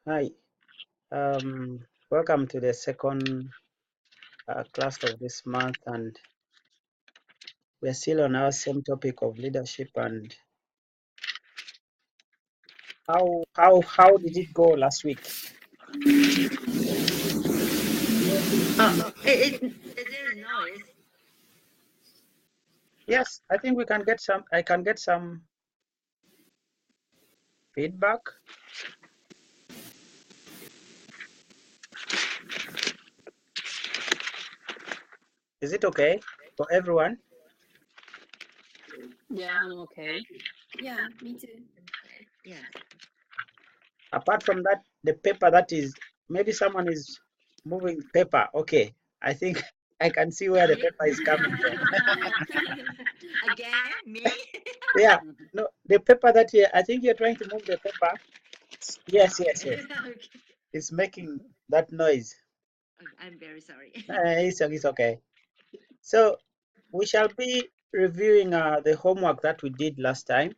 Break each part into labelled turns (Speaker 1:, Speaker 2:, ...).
Speaker 1: Hi, welcome to the second class of this month, and we're still on our same topic of leadership. And how did it go last week?
Speaker 2: There's noise.
Speaker 1: Yes, I think we can get some. I can get some feedback. Is it okay for everyone?
Speaker 3: Yeah, I'm okay.
Speaker 2: Yeah, me too. Yeah.
Speaker 1: Apart from that, the paper that is maybe someone is moving paper. Okay, I think I can see where the paper is coming from.
Speaker 2: Again, me?
Speaker 1: Yeah, no, the paper that I think you're trying to move the paper. Yes, yes, yes.
Speaker 2: Okay.
Speaker 1: It's making that noise.
Speaker 2: I'm very sorry.
Speaker 1: It's okay. So we shall be reviewing the homework that we did last time,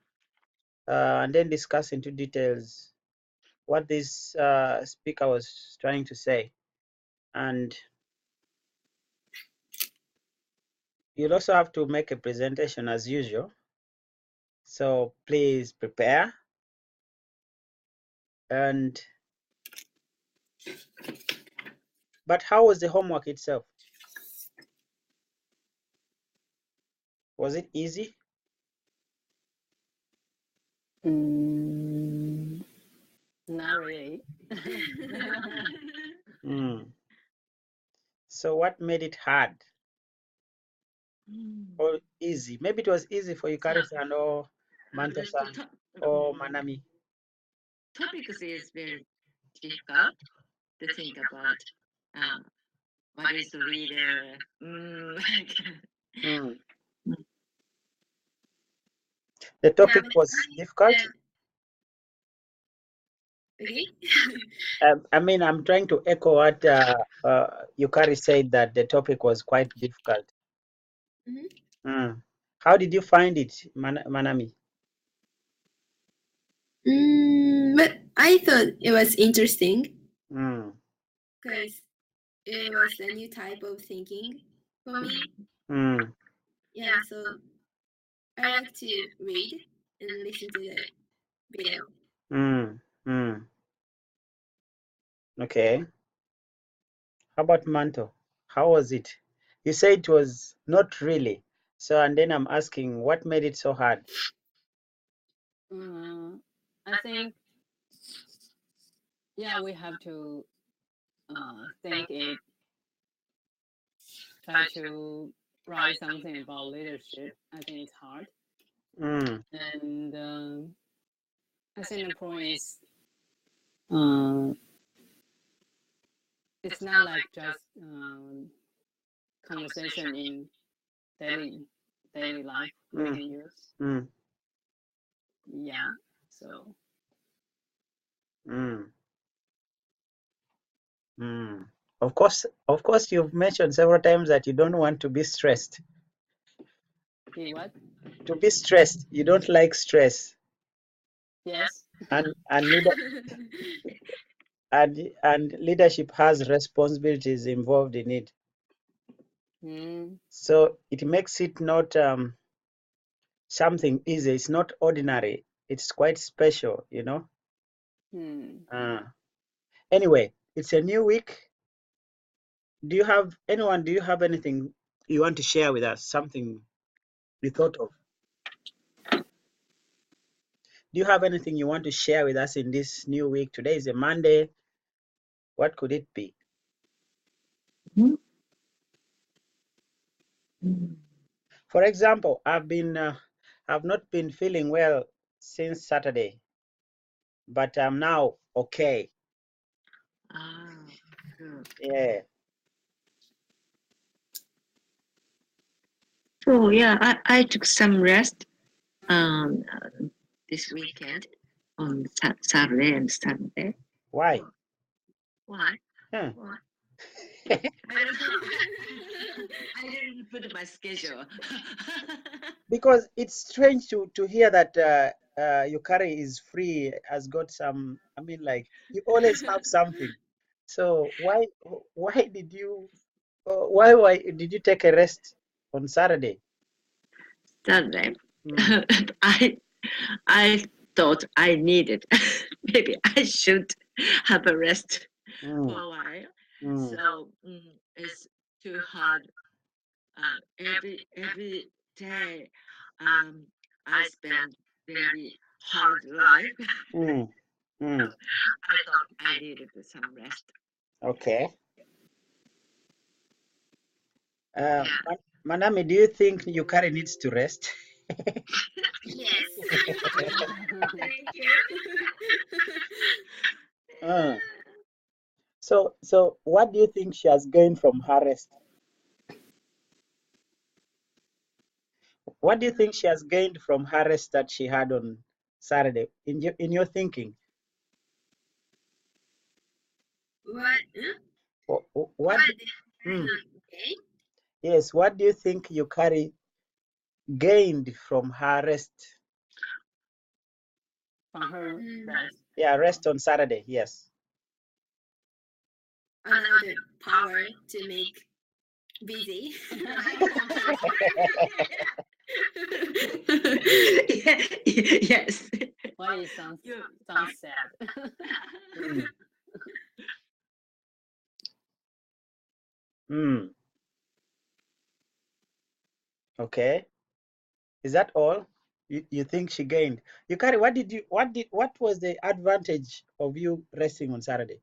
Speaker 1: and then discuss into details what this speaker was trying to say. And you'll also have to make a presentation as usual. So please prepare. But how was the homework itself? Was it easy?
Speaker 3: Not really.
Speaker 1: So what made it hard or easy? Maybe it was easy for Yukari-san or Manto-san or Manami.
Speaker 2: Topics is very difficult to think about. What is the leader?
Speaker 1: The topic was difficult.
Speaker 2: Okay.
Speaker 1: I mean, I'm trying to echo what Yukari said, that the topic was quite difficult. How did you find it, Manami?
Speaker 4: But I thought it was interesting
Speaker 1: Mm.
Speaker 4: because it was a new type of thinking for me.
Speaker 1: Mm.
Speaker 4: Yeah, so I like to read and listen to the video.
Speaker 1: Mm. Mm. Okay. How about Manto? How was it? You said it was not really. So, and then I'm asking, what made it so hard?
Speaker 3: I think, yeah, we have to think it, try to write something about leadership. I think it's hard. And I think the point is, it's not like just conversation in daily life we can use. Yeah, so.
Speaker 1: Of course, you've mentioned several times that you don't want to be stressed.
Speaker 3: Be what?
Speaker 1: To be stressed. You don't like stress.
Speaker 3: Yes.
Speaker 1: And leadership has responsibilities involved in it. So it makes it not something easy. It's not ordinary. It's quite special, you know. Anyway, it's a new week. Do you have anything you want to share with us? Something you thought of? Do you have anything you want to share with us in this new week? Today is a Monday. What could it be? For example, I've not been feeling well since Saturday, but I'm now okay.
Speaker 2: Good.
Speaker 1: Yeah.
Speaker 2: So yeah, I took some rest this weekend on Saturday and Sunday.
Speaker 1: Why?
Speaker 2: Why?
Speaker 1: Huh.
Speaker 2: Why? I don't know. I didn't put my schedule.
Speaker 1: Because it's strange to hear that Yukari is free, has got some, I mean, like, you always have something. So why did you why did you take a rest on Saturday?
Speaker 2: Saturday.
Speaker 1: Mm,
Speaker 2: I thought I needed. Maybe I should have a rest for
Speaker 1: mm,
Speaker 2: a while.
Speaker 1: mm.
Speaker 2: So it's too hard. Every day, I spend very hard life.
Speaker 1: Mm, mm.
Speaker 2: I thought I needed some rest.
Speaker 1: Okay.
Speaker 2: Yeah.
Speaker 1: Manami, do you think Yukari needs to rest?
Speaker 4: Yes. Thank you.
Speaker 1: Uh, so what do you think she has gained from her rest? What do you think she has gained from her rest that she had on Saturday? In your thinking,
Speaker 4: What?
Speaker 1: what?
Speaker 4: What?
Speaker 1: Mm,
Speaker 4: Okay.
Speaker 1: yes, what do you think Yukari gained from her rest?
Speaker 3: From her rest.
Speaker 1: Yeah, rest on Saturday. Yes.
Speaker 4: Another power to make busy.
Speaker 2: Yes.
Speaker 3: Why it sounds sad?
Speaker 1: Mm. Mm. Okay. Is that all? You think she gained? Yukari, what was the advantage of you resting on Saturday?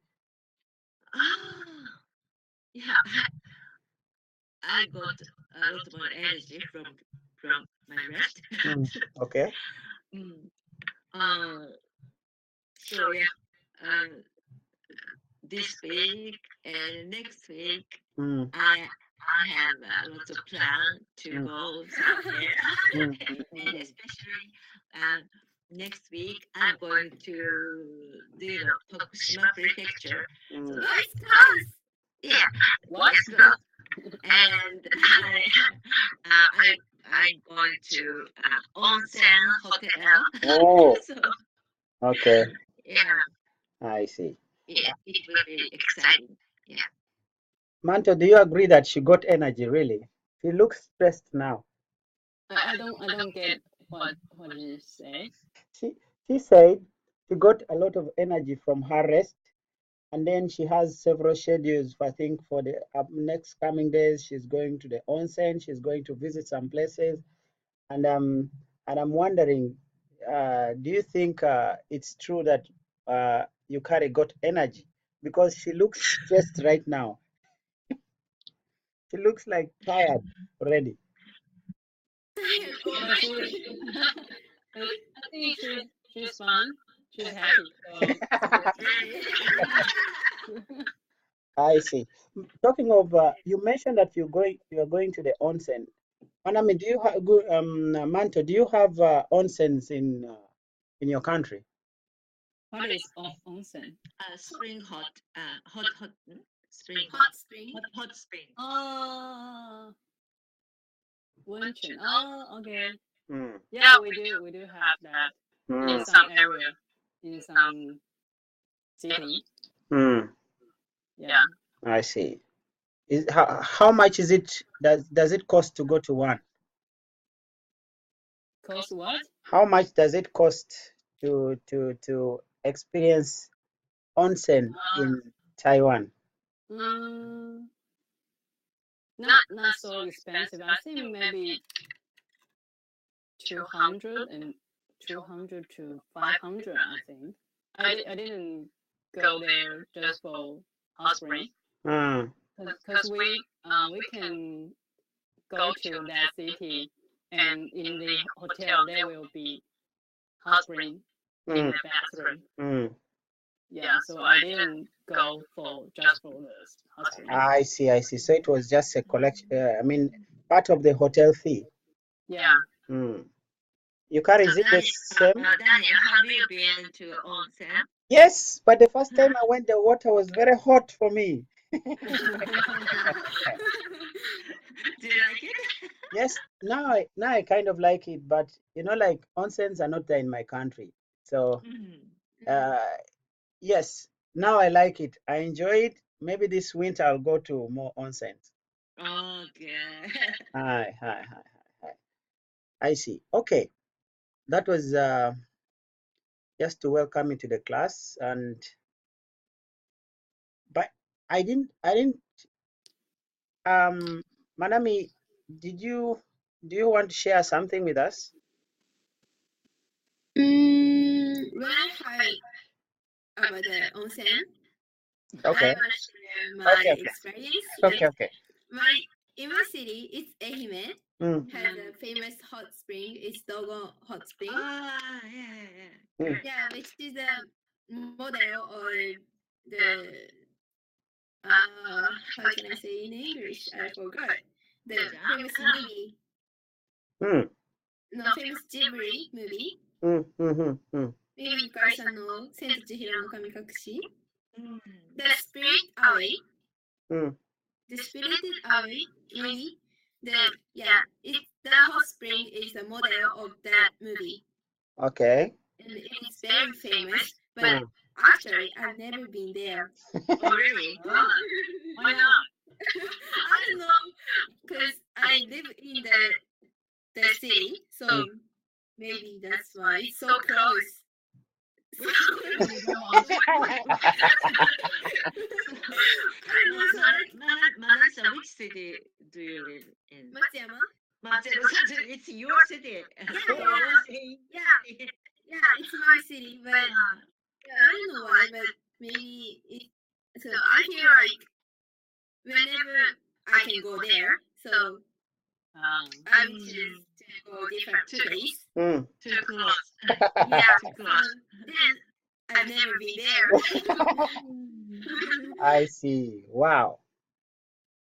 Speaker 2: Yeah, I got a lot more energy from my rest.
Speaker 1: Mm. Okay.
Speaker 2: Mm. So yeah, this week and next week,
Speaker 1: Mm.
Speaker 2: I have lots of plan to
Speaker 1: Mm.
Speaker 2: go somewhere,
Speaker 1: Mm.
Speaker 2: and especially next week I'm going to Tokushima Prefecture.
Speaker 1: Mm.
Speaker 2: So
Speaker 4: Oh, it's close.
Speaker 2: yeah,
Speaker 3: What?
Speaker 2: it's good. And I'm going to onsen hotel.
Speaker 1: Oh,
Speaker 2: So
Speaker 1: okay.
Speaker 2: yeah,
Speaker 1: I see.
Speaker 2: it will be exciting. Yeah.
Speaker 1: Manto, do you agree that she got energy really? She looks stressed now.
Speaker 3: I don't get what did you say?
Speaker 1: She said she got a lot of energy from her rest, and then she has several schedules. I think for the next coming days, she's going to the onsen. She's going to visit some places, and I'm wondering, do you think it's true that Yukari got energy? Because she looks stressed right now. She looks like tired already.
Speaker 4: Tired
Speaker 3: But she,
Speaker 4: already.
Speaker 3: I think she's fine. She's happy. So that's good.
Speaker 1: I see. Talking of, you mentioned that you are going to the onsen. Manami, do you have Manto? Do you have onsens in your country?
Speaker 3: What is onsen?
Speaker 2: Spring hot, spring
Speaker 4: Hot spring.
Speaker 2: hot spring.
Speaker 3: Wenchen. Oh, okay.
Speaker 1: Mm.
Speaker 3: Yeah, we do have that in
Speaker 1: Mm.
Speaker 3: some area, in some city.
Speaker 1: Mm.
Speaker 3: Yeah.
Speaker 1: I see. How much is it? Does it cost to go to one?
Speaker 3: Cost what?
Speaker 1: How much does it cost to experience onsen in Taiwan?
Speaker 3: Mm, not so expensive. I think maybe 200 and 200 to 500. I think. I didn't go there just for hot spring
Speaker 1: Mm.
Speaker 3: because we can go to that city and in the hotel there will be hot spring in
Speaker 1: Mm.
Speaker 3: the bathroom.
Speaker 1: Mm.
Speaker 3: Yeah, so I didn't go for just for the hot spring.
Speaker 1: I see. I see. So it was just a collection. I mean, part of the hotel fee.
Speaker 3: Yeah.
Speaker 1: Mm. Yukari, is it the same?
Speaker 2: Daniel, have you been to onsen?
Speaker 1: Yes, but the first time I went, the water was very hot for me.
Speaker 2: Do you like it?
Speaker 1: Yes, now I kind of like it, but like onsens are not there in my country. So yes, now I like it. I enjoy it. Maybe this winter I'll go to more onsens.
Speaker 2: Okay.
Speaker 1: Hi, hi, hi, hi, hi. I see. Okay, that was just to welcome you to the class, and but I didn't Manami, do you want to share something with us?
Speaker 4: When I heard about the onsen,
Speaker 1: Okay.
Speaker 4: I want to share my
Speaker 1: Okay, okay.
Speaker 4: experience.
Speaker 1: Okay, okay.
Speaker 4: In my city, it's Ehime,
Speaker 1: Mm,
Speaker 4: has a famous hot spring. It's Dogon Hot Spring.
Speaker 2: Ah, yeah.
Speaker 1: mm.
Speaker 4: Yeah, which is the model or the how can I say in English? I forgot. The famous movie,
Speaker 1: Mm,
Speaker 4: famous Ghibli movie.
Speaker 1: mm, mm, mm,
Speaker 4: Maybe you guys know 千と千尋の神隠し.
Speaker 2: Mm.
Speaker 4: The Spirit Away.
Speaker 1: mm.
Speaker 4: The Spirited Away movie. The hot spring is the model of that movie,
Speaker 1: Okay.
Speaker 4: and it's very famous. But
Speaker 1: Mm.
Speaker 4: actually, I've never been there.
Speaker 2: Oh, really?
Speaker 3: Why not?
Speaker 4: I don't know, because I live in the city, so maybe that's why it's so close. So, I don't know, so
Speaker 2: Manasa, which city do you live in?
Speaker 4: Matsuyama?
Speaker 2: Matsuyama, it's your city.
Speaker 4: Yeah, it's my city, but I don't know why, but maybe so I feel like whenever I can go there, so I would choose to go different place.
Speaker 1: Mm.
Speaker 2: Too close.
Speaker 4: Yeah,
Speaker 2: Too
Speaker 4: so
Speaker 2: close.
Speaker 4: then I've never been there.
Speaker 1: I see. Wow.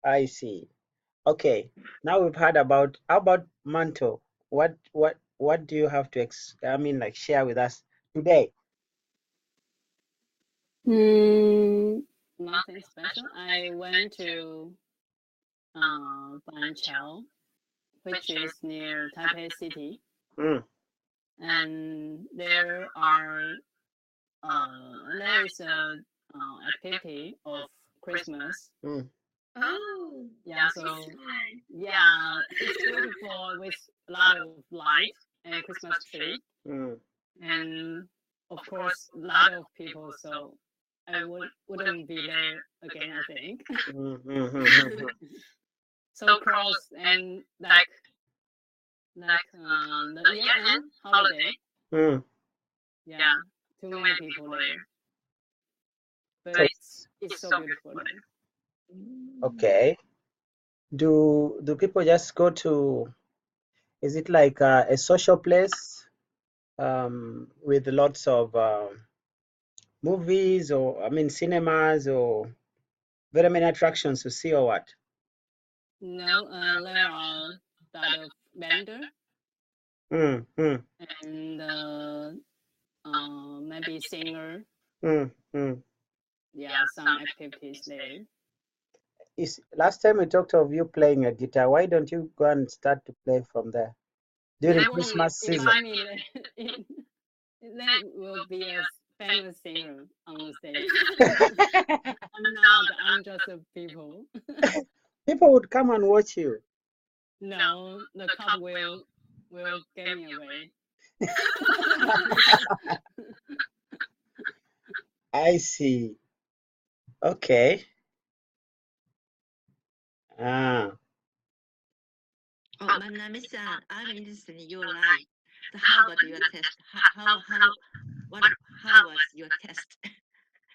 Speaker 1: I see. Okay. Now we've heard about how about Manto? What do you have to like share with us today?
Speaker 3: Nothing special. I went to Banqiao, which is near Taipei City,
Speaker 1: Mm.
Speaker 3: and there is a activity of Christmas.
Speaker 1: Mm.
Speaker 4: Oh,
Speaker 3: Yeah, so
Speaker 4: it's fun.
Speaker 3: yeah, it's beautiful with a lot of light and Christmas tree,
Speaker 1: Mm.
Speaker 3: and of course a lot of people. So I wouldn't be there again, I think.
Speaker 1: Mm, mm, mm, mm,
Speaker 3: So close and like the year-end holiday.
Speaker 1: mm.
Speaker 3: Yeah, too many people there, but
Speaker 1: So-
Speaker 3: it's so beautiful there.
Speaker 1: Okay. Do people just go to, is it like a social place with lots of movies, or I mean cinemas, or very many attractions to see, or what?
Speaker 3: No, there are a lot of vendor
Speaker 1: Mm, mm,
Speaker 3: and maybe singer.
Speaker 1: mm, mm.
Speaker 3: Yeah, some activities there.
Speaker 1: Last time we talked of you playing a guitar. Why don't you go and start to play from there during
Speaker 3: They will
Speaker 1: Christmas season?
Speaker 3: invite me there. There will be a famous singer on the stage. I'm not. I'm just a people.
Speaker 1: People would come and watch you.
Speaker 3: No, the cop will get me away.
Speaker 1: I see. Okay. Ah.
Speaker 2: Oh, Manami-san, I'm interested in your life. So how about your test? How was your test?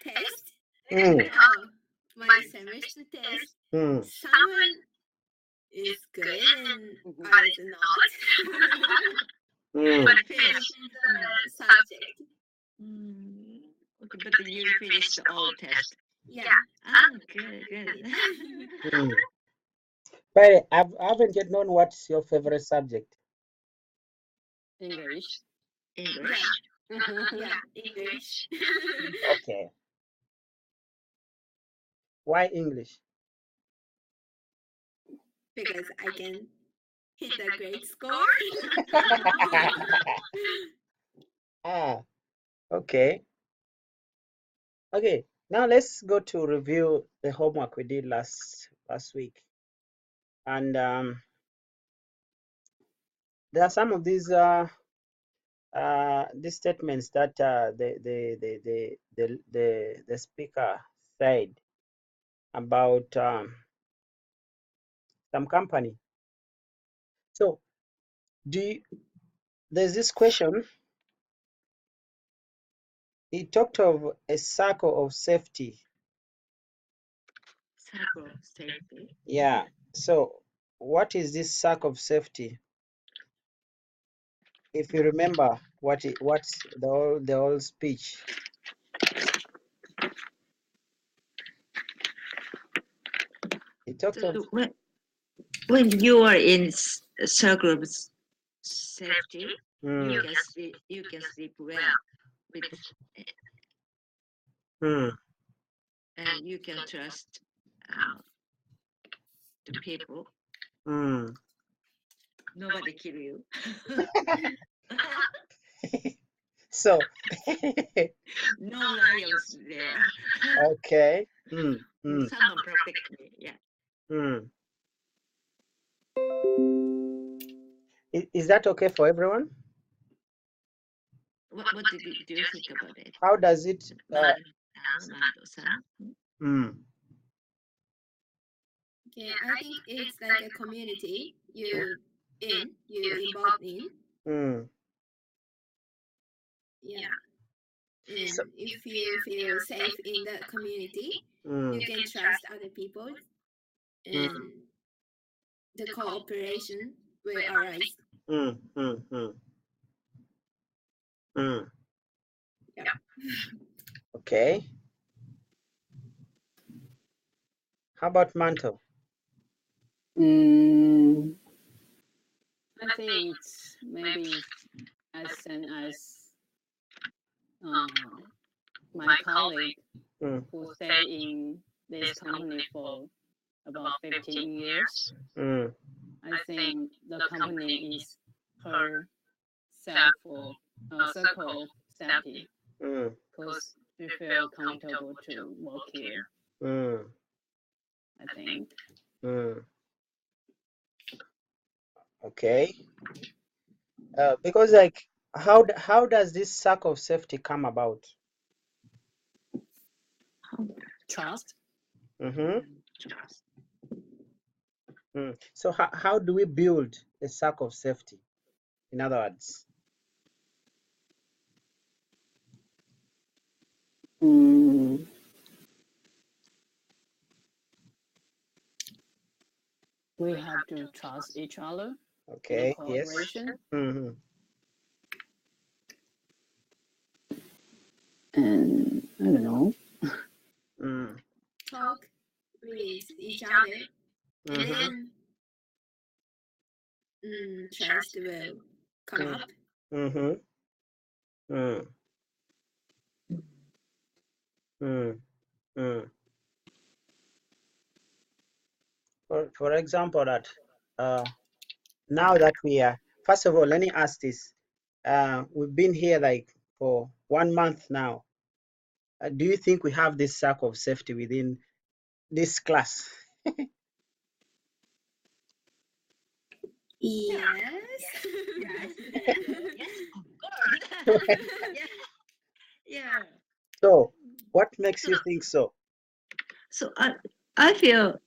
Speaker 4: Test?
Speaker 1: Mm,
Speaker 4: Oh, my semester test.
Speaker 1: mm.
Speaker 4: Someone is good and others not.
Speaker 1: Mm.
Speaker 2: But
Speaker 4: It
Speaker 2: finished.
Speaker 4: depends on the subject.
Speaker 2: Okay, but you finished all test.
Speaker 4: Yeah.
Speaker 2: Ah, good.
Speaker 1: Mm. But I haven't yet known what's your favorite subject.
Speaker 3: English.
Speaker 2: English.
Speaker 4: Yeah, English.
Speaker 1: Okay. Why English?
Speaker 4: Because I can hit a great score.
Speaker 1: Ah, okay. Okay, now let's go to review the homework we did last week. And there are some of these statements that the speaker said about some company. So there's this question. He talked of a circle of safety.
Speaker 2: Circle of safety.
Speaker 1: Yeah. So what is this circle of safety? If you remember what's the whole speech. He talked of
Speaker 2: when you are in circle of safety, you can sleep well with and you can trust the people. Nobody kill you.
Speaker 1: So
Speaker 2: no lions there.
Speaker 1: Okay.
Speaker 2: Someone protect me. Yeah.
Speaker 1: Is that okay for everyone?
Speaker 2: What do you think about it?
Speaker 1: How does it?
Speaker 4: Okay, I think it's like a community you involved in. Yeah. And
Speaker 1: So,
Speaker 4: if you feel safe in the community, you can trust other people, and the cooperation will arise. Yeah.
Speaker 1: Okay. How about Manto?
Speaker 3: I think it's maybe as same as my colleague who stay in this company for about 15 years. I think the company is her circle of safety because we feel comfortable to work here. I think.
Speaker 1: Okay. Because like how does this circle of safety come about?
Speaker 3: Trust.
Speaker 2: Trust.
Speaker 1: So how do we build a circle of safety? In other words,
Speaker 3: we have to trust each other.
Speaker 1: Okay.
Speaker 3: Cooperation.
Speaker 1: Yes.
Speaker 3: And I don't know.
Speaker 4: Talk with each other, and then trust will come up.
Speaker 1: For example, that now that we are, first of all, let me ask this. We've been here like for 1 month now. Do you think we have this circle of safety within this class?
Speaker 4: Yes.
Speaker 2: Yes. Yes, of course. Yeah.
Speaker 1: So, what makes you think so?
Speaker 2: So I feel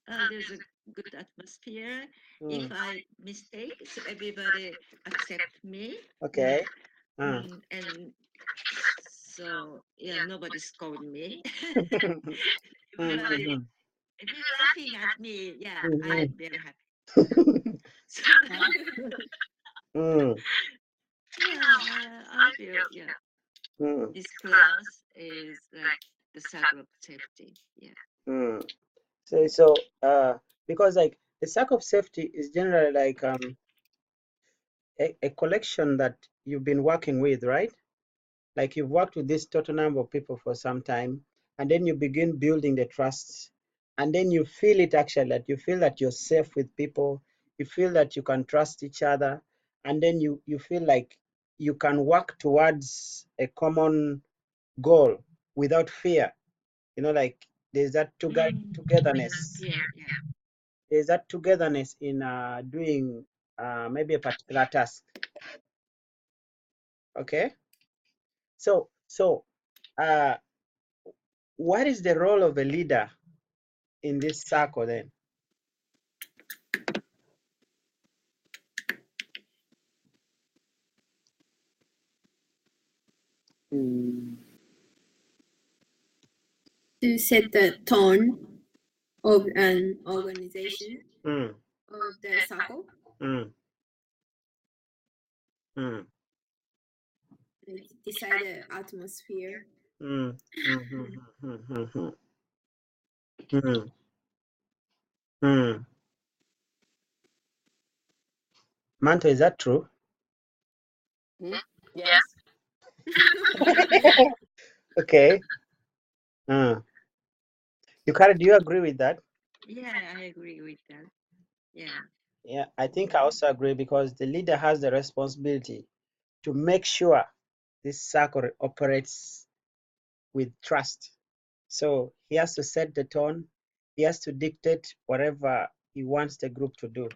Speaker 2: there's a good atmosphere. If I mistake, so everybody accept me.
Speaker 1: Okay.
Speaker 2: And so nobody scold me. Everybody, if you're laughing at me, I'm very happy. So, I feel this class is like the circle of safety.
Speaker 1: So because like the circle of safety is generally like a collection that you've been working with, right? Like you've worked with this total number of people for some time, and then you begin building the trust, and then you feel it actually that you feel that you're safe with people, you feel that you can trust each other, and then you feel like you can work towards a common goal without fear. You know, like there's that togetherness.
Speaker 2: Yeah.
Speaker 1: There's that togetherness in doing maybe a particular task. Okay, so what is the role of a leader in this circle then?
Speaker 4: To set the tone of an organization
Speaker 1: Mm,
Speaker 4: or the circle,
Speaker 1: mm, mm,
Speaker 4: like decide the atmosphere.
Speaker 1: mm, mm, mm, mm, mm, mm, mm, mm. Manto, is that true?
Speaker 3: Yes.
Speaker 1: Okay. Yukari, do you agree with that?
Speaker 2: Yeah, I agree with that. Yeah.
Speaker 1: Yeah, I think I also agree, because the leader has the responsibility to make sure this circle operates with trust. So he has to set the tone. He has to dictate whatever he wants the group to do.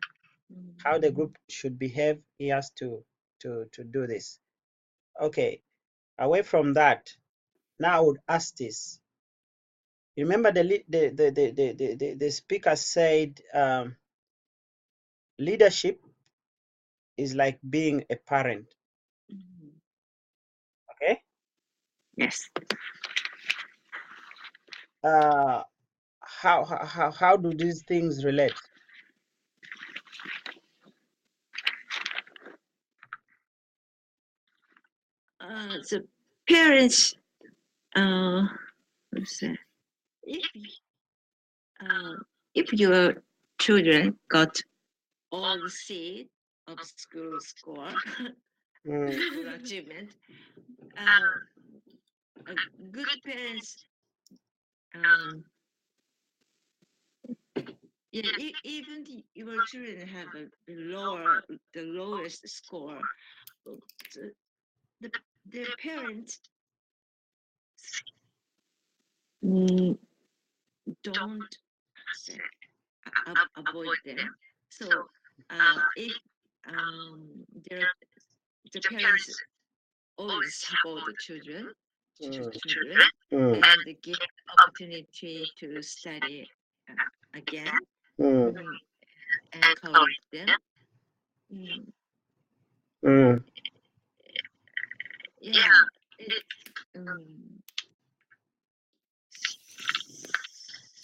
Speaker 1: How the group should behave, he has to do this. Okay, away from that, now I would ask this. You remember the speaker said leadership is like being a parent. Okay.
Speaker 2: Yes.
Speaker 1: How do these things relate?
Speaker 2: The parents, let's say, if your children got all the C of school score, school achievement, good parents, yeah, even your children have the lowest score, their parents don't say, avoid them. So if the parents always support the children, and give opportunity to study again, encourage them. Yeah,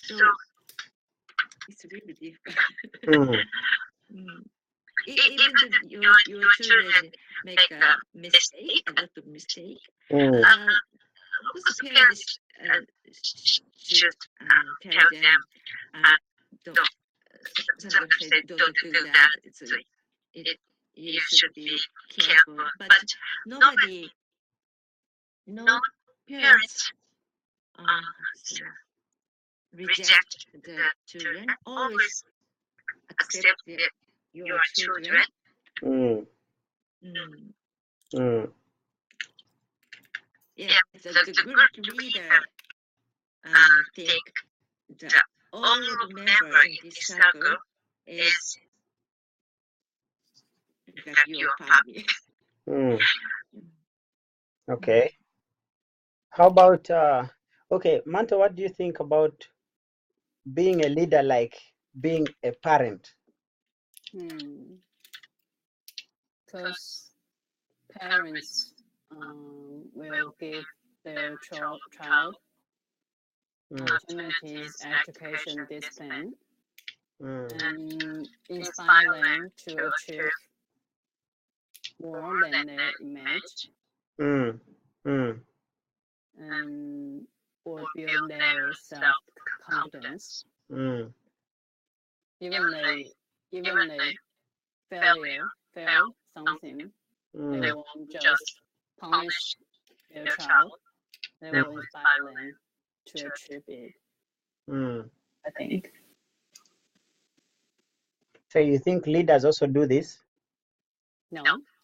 Speaker 2: so it's really difficult. Even your children make a mistake, a lot of mistake, also parents should tell them, don't, sometimes say, don't do that. You should be careful. But no parents reject the children, always accept your children. Yeah, the good leader think that all the member in this circle is like your family.
Speaker 1: Okay. How about okay, Manto, what do you think about being a leader like being a parent?
Speaker 3: Because parents will give their child opportunities, education, discipline, and inspire them to achieve more than they imagine, and or build their self-confidence. Even they fail something, they won't just punish their child. They will inspire them to achieve it. I think.
Speaker 1: So you think leaders also do this?
Speaker 3: No.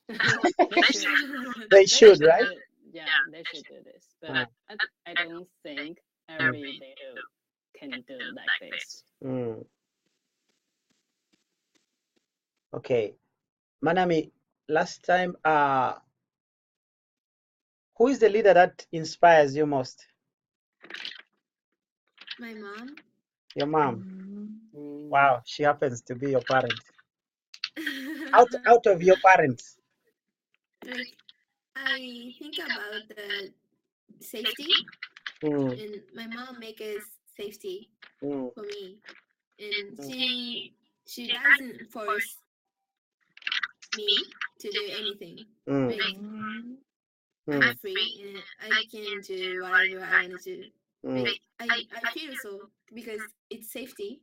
Speaker 2: They should.
Speaker 1: They should, right?
Speaker 3: Yeah, they should do this. But I don't think every leader can do like this.
Speaker 1: Okay. Manami, last time, who is the leader that inspires you most?
Speaker 4: My mom.
Speaker 1: Your mom.
Speaker 2: Mm.
Speaker 1: Wow, she happens to be your parent. Out of your parents.
Speaker 4: Like, I think about the safety,
Speaker 1: Mm,
Speaker 4: and my mom makes safety
Speaker 1: mm,
Speaker 4: for me, and she doesn't force me to do anything.
Speaker 1: mm,
Speaker 4: Like,
Speaker 2: Mm.
Speaker 4: I'm free and I can do whatever I want to do.
Speaker 1: mm,
Speaker 4: Like, I feel so because it's safety.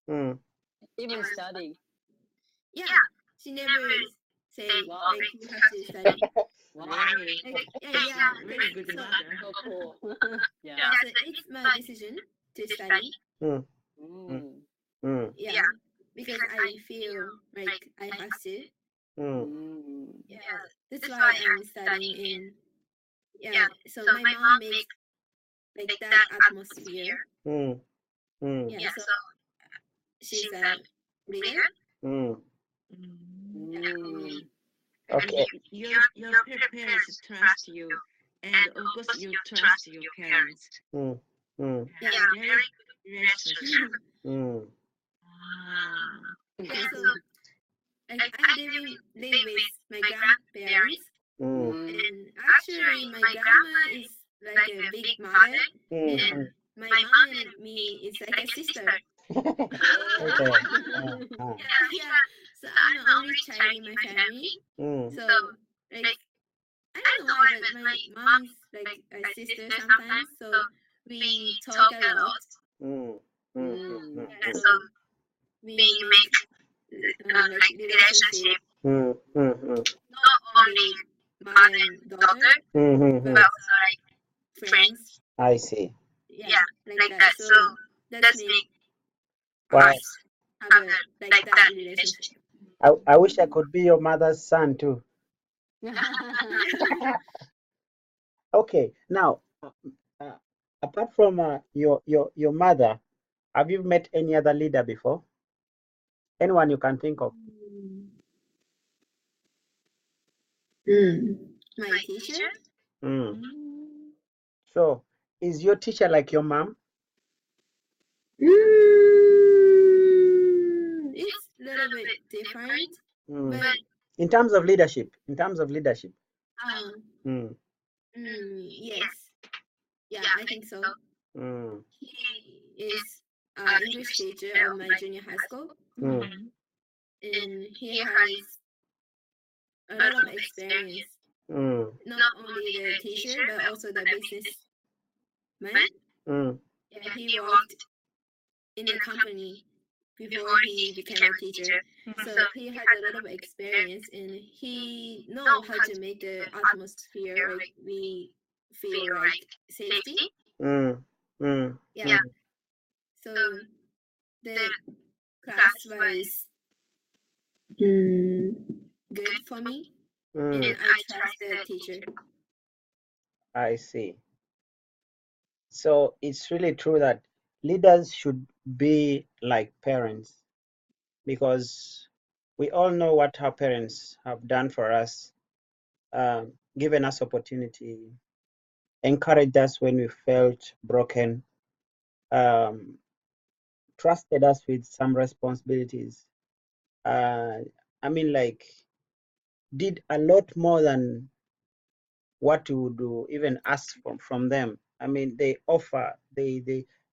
Speaker 1: mm.
Speaker 3: Even study.
Speaker 4: Yeah, she never say
Speaker 3: Wow.
Speaker 4: like you have to study.
Speaker 3: Wow.
Speaker 2: Really?
Speaker 4: Like,
Speaker 2: She's
Speaker 4: yeah,
Speaker 2: a really good
Speaker 4: so,
Speaker 2: mother.
Speaker 3: So cool. Yeah.
Speaker 4: yeah, so it's my decision to study.
Speaker 1: Mm,
Speaker 3: Mm.
Speaker 1: mm,
Speaker 4: Yeah, because I feel like I have to.
Speaker 1: mm.
Speaker 3: Mm.
Speaker 4: Yeah, that's why I'm studying in. Yeah, so my mom makes like that atmosphere.
Speaker 1: Mm, mm,
Speaker 4: Yeah, so she's a leader.
Speaker 1: mm.
Speaker 3: Mm.
Speaker 1: Okay.
Speaker 2: Your parents trust you, and of course you trust your parents.
Speaker 1: Mm, mm,
Speaker 4: Yeah,
Speaker 2: Very good relationship.
Speaker 1: mm.
Speaker 2: Ah.
Speaker 4: yeah. So like I live with my grandparents,
Speaker 1: Mm,
Speaker 4: and actually my grandma is like a big mother,
Speaker 1: mm,
Speaker 4: and my mom and me is like a sister.
Speaker 1: Okay.
Speaker 4: Yeah. So I'm the only child in my family.
Speaker 1: Mm,
Speaker 4: So like I don't know why, but my mom is like a sister sometimes. So we talk a lot.
Speaker 1: mm, mm, mm,
Speaker 4: Yeah, so we make like relationship,
Speaker 1: mm, mm, mm,
Speaker 4: not only mother and daughter,
Speaker 1: mm, mm,
Speaker 4: but
Speaker 1: mm.
Speaker 4: also like friends.
Speaker 1: I see.
Speaker 4: Yeah, like that. So that's make
Speaker 1: Wow.
Speaker 4: us have a like that relationship.
Speaker 1: I wish I could be your mother's son too. Okay. Now, uh, apart from your mother, have you met any other leader before? Anyone you can think of?
Speaker 4: My teacher.
Speaker 1: Mm. So, is your teacher like your mom?
Speaker 4: It's a little bit different,
Speaker 1: Mm.
Speaker 4: but
Speaker 1: In terms of leadership,
Speaker 4: um,
Speaker 1: Mm.
Speaker 4: yes, yeah, I think so.
Speaker 1: Mm.
Speaker 4: He is an English teacher of my junior high school,
Speaker 1: Mm.
Speaker 4: and he has a lot of experience.
Speaker 1: Mm.
Speaker 4: Not only the teacher, but also the businessman.
Speaker 1: Mm.
Speaker 4: Yeah, he worked in a company before he became a teacher. So he has a lot of experience, and he know how to make the atmosphere like we feel like safety.
Speaker 1: Mm. Mm.
Speaker 4: Yeah. So the class was good for me, and
Speaker 1: Mm.
Speaker 4: I trust the teacher.
Speaker 1: I see. So it's really true that leaders should be like parents because we all know what our parents have done for us, given us opportunity, encouraged us when we felt broken, um, trusted us with some responsibilities. Uh, I mean, like, did a lot more than what we would do, even ask from them. I mean, they offer, they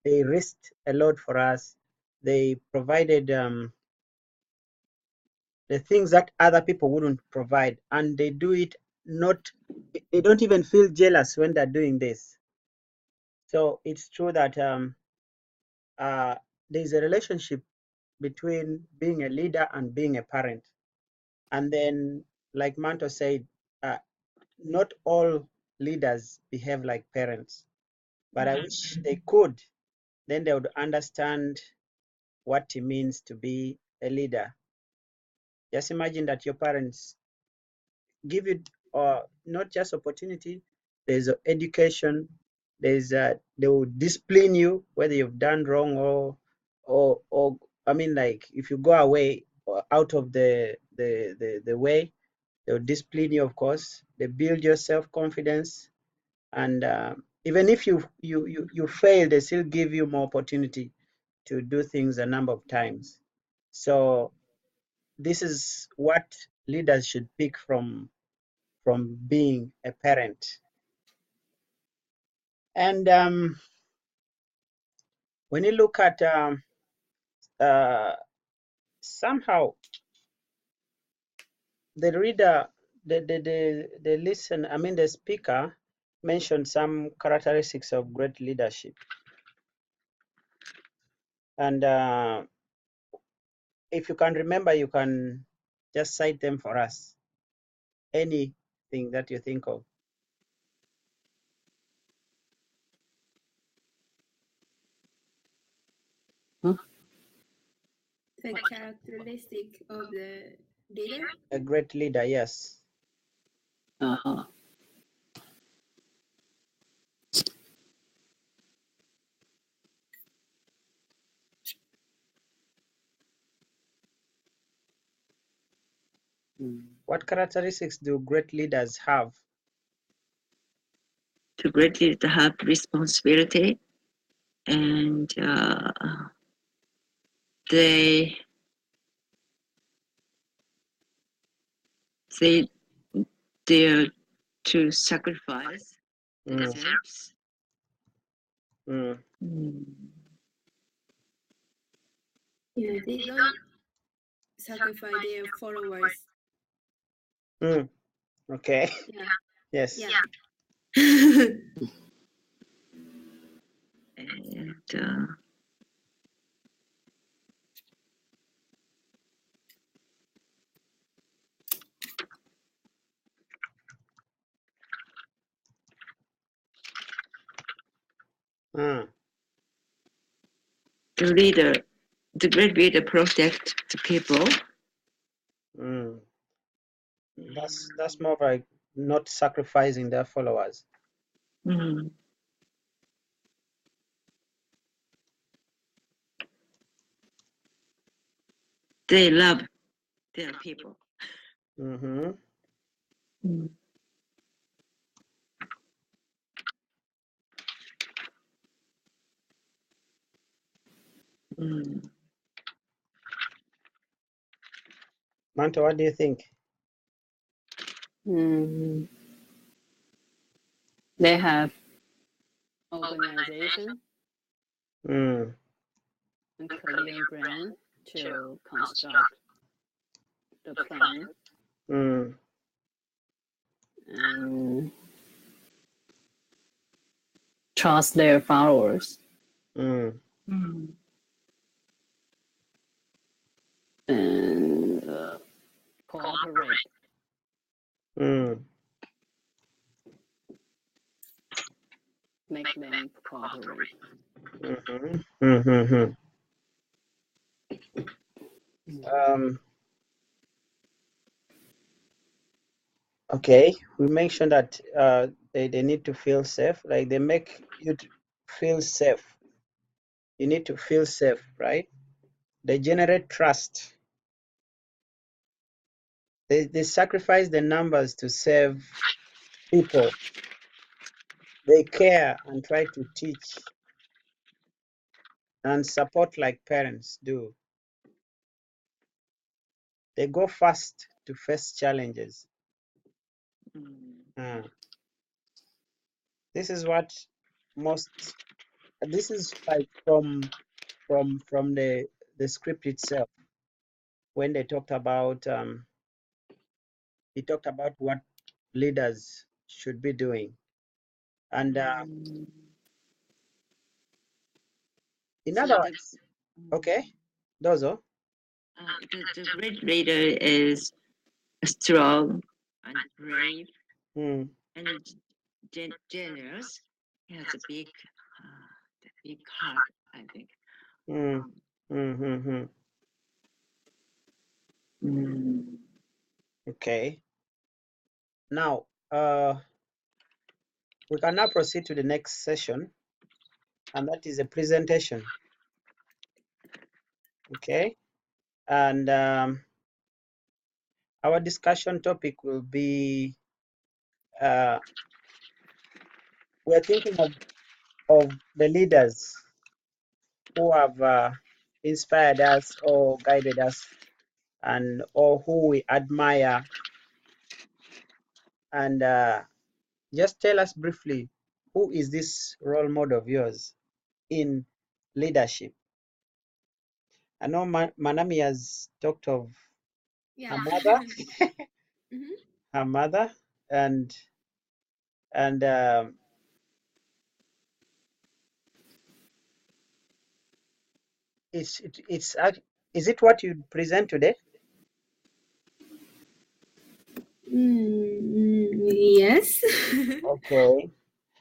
Speaker 1: risked a lot for us. They provided the things that other people wouldn't provide, and they do it not. They don't even feel jealous when they're doing this. So it's true that uh, there's a relationship between being a leader and being a parent. And then, like Manto said, uh, not all leaders behave like parents, but I wish they could. Then they would understand what it means to be a leader. Just imagine that your parents give you not just opportunity, there's education, they will discipline you whether you've done wrong or I mean, like if you go away or out of the way, they'll discipline you, of course. They build your self-confidence, and even if you fail, they still give you more opportunity to do things a number of times. So this is what leaders should pick from being a parent. And when you look at somehow the reader, the listen, I mean the speaker mentioned some characteristics of great leadership. And if you can remember, you can just cite them for us. Anything that you think of.
Speaker 4: The characteristic of the leader?
Speaker 1: A great leader, yes.
Speaker 3: Uh-huh.
Speaker 1: What characteristics do great leaders have?
Speaker 2: To great leaders have responsibility, and they dare to sacrifice themselves.
Speaker 4: Yeah, they don't sacrifice their followers.
Speaker 1: Okay.
Speaker 4: Yeah.
Speaker 1: Yes.
Speaker 4: Yeah.
Speaker 2: And the great leader protect the people.
Speaker 1: That's more like not sacrificing their followers.
Speaker 2: They love their people.
Speaker 1: Manto, what do you think?
Speaker 3: They have organization and clear brand to construct the plan and trust their followers and cooperate. Make them cooperate.
Speaker 1: Okay, we mentioned that they need to feel safe, like they make you feel safe. You need to feel safe, right? They generate trust. They sacrifice the numbers to save people. They care and try to teach and support like parents do. They go fast to face challenges. This is what this is like from the script itself, when they talked about he talked about what leaders should be doing. And in other words, okay, Dozo.
Speaker 2: The great leader is strong and brave and generous. He has a big heart, I think.
Speaker 1: Okay. Now, we can now proceed to the next session, and that is a presentation. Okay. And our discussion topic will be, we're thinking of the leaders who have inspired us or guided us, and or who we admire. And just tell us briefly, who is this role model of yours in leadership? I know Manami has talked of
Speaker 4: Yeah.
Speaker 1: her mother,
Speaker 4: Mhm.
Speaker 1: her mother, and is it what you present today?
Speaker 4: Yes.
Speaker 1: Okay.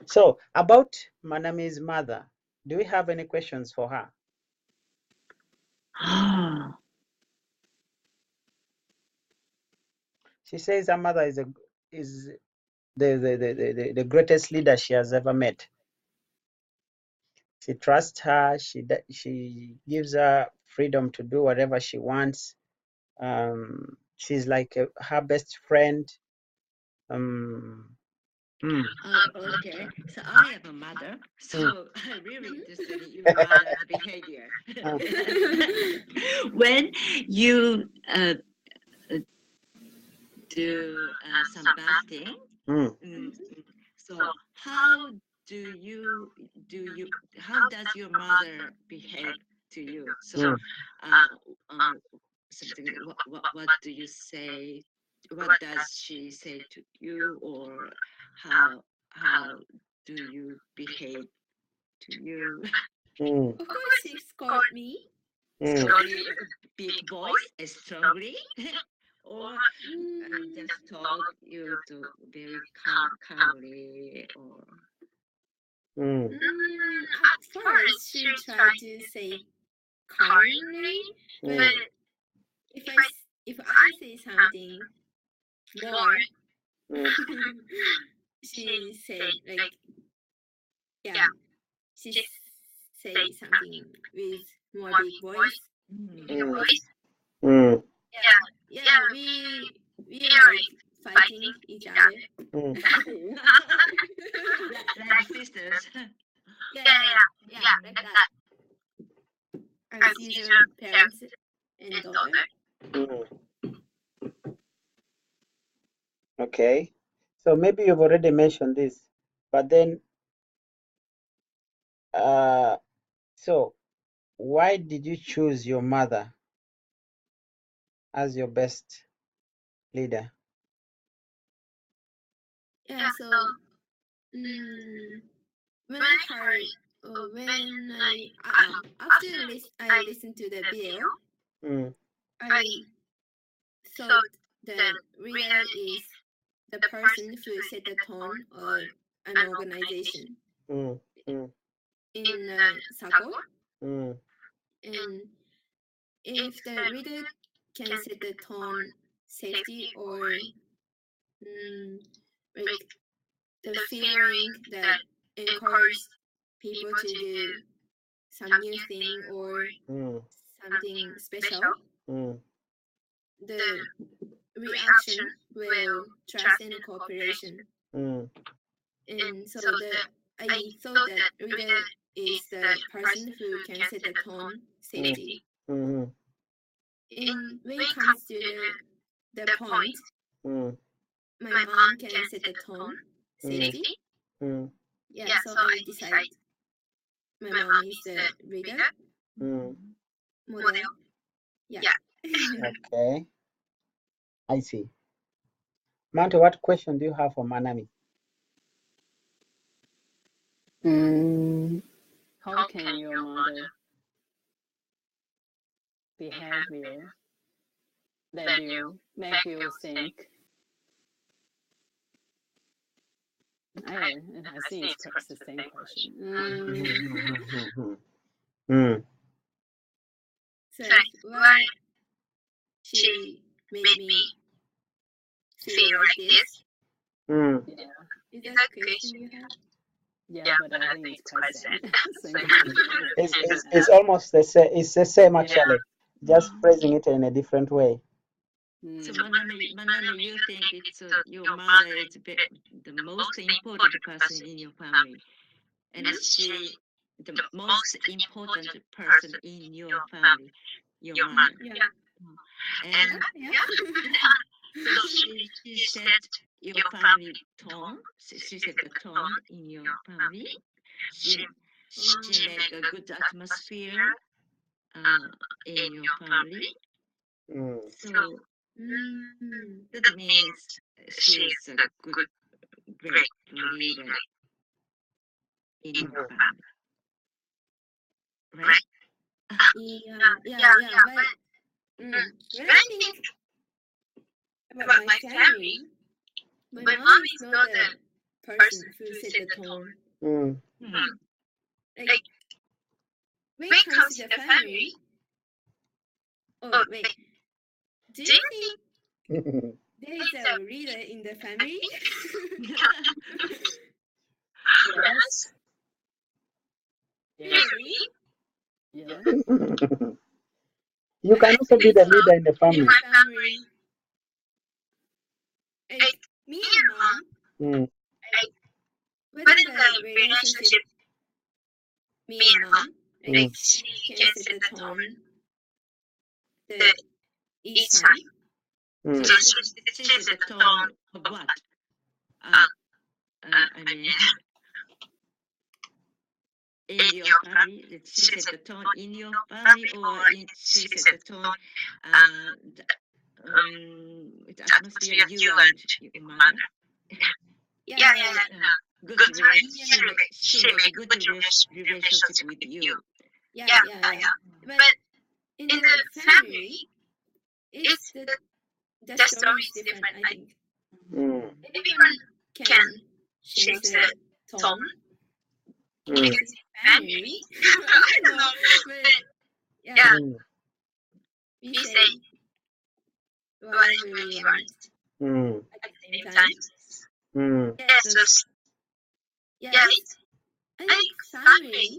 Speaker 1: So about Manami's mother, do we have any questions for her? She says her mother is the greatest leader she has ever met. She trusts her. She gives her freedom to do whatever she wants. She's like her best friend.
Speaker 2: Okay, so I have a mother, so I'm really interested in your mother's behavior. When you do some bad thing, so how how does your mother behave to you? So something, what do you say? What does she say to you, or how do you behave to you?
Speaker 4: Of course, she scolded me.
Speaker 2: Strongly, with a big voice, strongly, or just told you to very calmly, or
Speaker 4: At first, she tried to say calmly, but if I say something more, she said like, yeah, she say something with more big voice, bigger voice. Yeah, we are like fighting each other.
Speaker 2: like sisters.
Speaker 4: Yeah, like that. As usual, parents and daughter.
Speaker 1: Okay, so maybe you've already mentioned this, but then, so why did you choose your mother as your best leader?
Speaker 4: Yeah, so when I heard, when I after I listened to the video, I thought the leader is the person who set the tone of an organization in a circle. And if the leader can set the tone, safety, or like the feeling that encourage people to do some new thing or something special, the reaction will trust and cooperation. And so I thought that leader is the person who can set the tone, safety. And when it comes to the point, my mom can set the tone, safety. Yeah, so I decide my mom is the leader model. Yeah.
Speaker 1: Okay, I see. Mante, what question do you have for Manami?
Speaker 3: How can your mother behavior that you make you think? I think it's the same question.
Speaker 4: So why she made me feel like this?
Speaker 1: Mm.
Speaker 4: Is that a question you have?
Speaker 3: Yeah, but I think it's quite same.
Speaker 1: It's almost the same. It's the same actually, just phrasing it in a different way.
Speaker 2: So Manami, you think it's your mother is the most important person in your family, and she the most important person in your family, your mother.
Speaker 4: Yeah.
Speaker 2: And so she set your family tone. She set the tone in your family. She make a good atmosphere in your family.
Speaker 1: Mm.
Speaker 2: So that means she is a good, great leader in your family, right?
Speaker 4: Yeah. But when I think about my family, my mom is not the person who set the tone. Like when it comes to the family, oh wait, do you think there is a leader in the family?
Speaker 3: Yes.
Speaker 4: Really?
Speaker 3: Yeah.
Speaker 1: You can also be the leader in the family.
Speaker 4: In my family, like me and mom, like whether the relationship me and mom, like she can set the tone each time.
Speaker 2: She set the tone of what? I mean, in your family, did she set the tone in your family, or she set the tone, the atmosphere you and your mother?
Speaker 4: Yeah.
Speaker 2: Good she make a good relationship with you.
Speaker 4: Yeah. But in the family, it's the story is different, I think. Everyone can change the tone. Because it's family. I don't know, but yeah. We say whatever we want at the same time. It's I think family,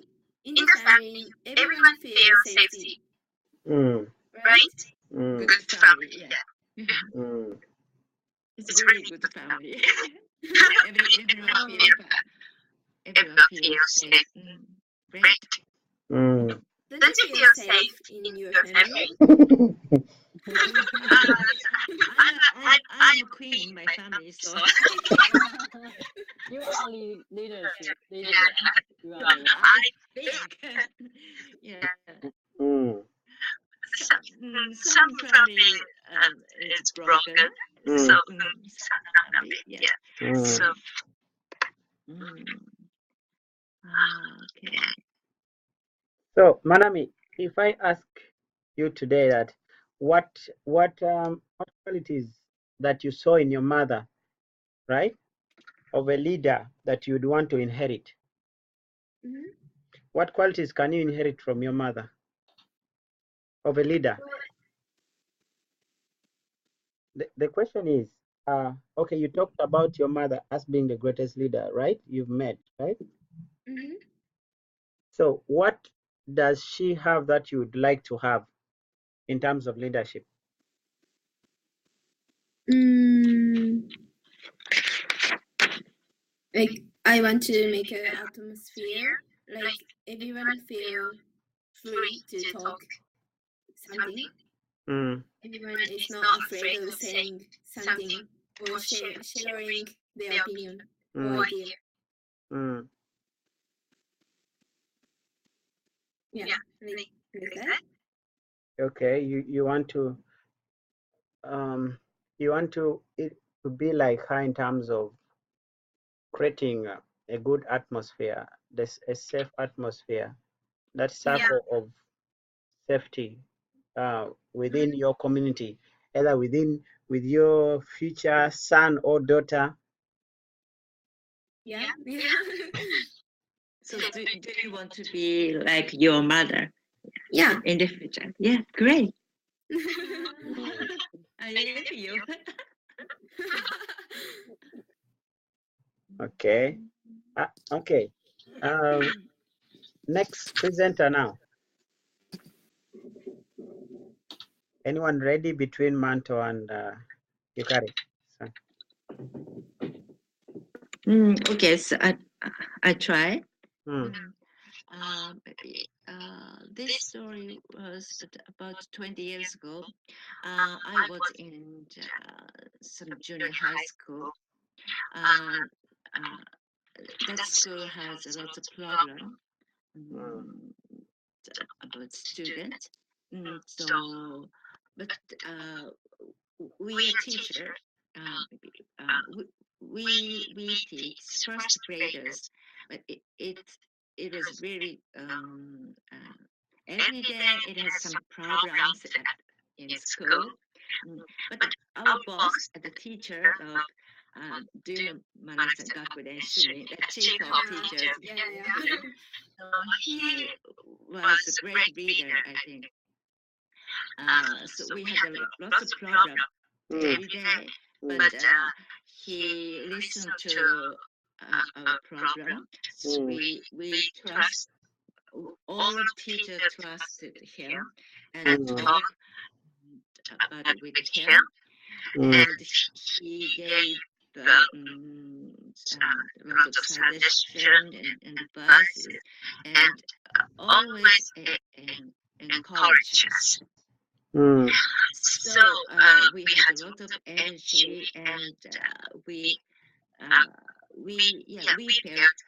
Speaker 4: in the family, everyone feels safety. Right?
Speaker 2: Good family, yeah. It's really good family. Everyone feels safe. Great.
Speaker 4: Don't you feel safe in your family?
Speaker 2: I'm a queen in my family, so
Speaker 3: You are leadership. You are
Speaker 2: I think. Yeah. Some family is broken. So family, yeah. So okay.
Speaker 1: So Manami, if I ask you today that what qualities that you saw in your mother, right, of a leader that you'd want to inherit, what qualities can you inherit from your mother of a leader? The question is, okay, you talked about your mother as being the greatest leader, right? You've met, right? So what does she have that you would like to have in terms of leadership?
Speaker 4: Like I want to make an atmosphere like everyone feel free to talk something. Everyone is not afraid of saying something or sharing their opinion or idea. Yeah, like that.
Speaker 1: Okay, you want to it to be like her in terms of creating a good atmosphere, a safe atmosphere, that circle of safety within your community, either with your future son or daughter.
Speaker 4: Yeah.
Speaker 2: So do you want to be like your mother?
Speaker 4: Yeah.
Speaker 2: In the future. Yeah, great. I envy you.
Speaker 1: Okay. Okay. Next presenter now. Anyone ready between Manto and Yukari? So,
Speaker 2: Okay, so I try.
Speaker 1: mm,
Speaker 2: This story was about 20 years ago. I was in some junior high school. That school has a lot of program about students. So, but we a teacher, we teach first graders, but it was really every day it has some programs in school. But our boss, the teacher of do you know Manasan Gakuden Shumi, the chief of teachers? So he was a great leader, I think. So we had lots of program every day, but he listened to our program. So we trust, all of teachers trusted him and talk about it with him, and he gave lots of suggestions and advices, and always encourage us. So we had a lot of energy, and we felt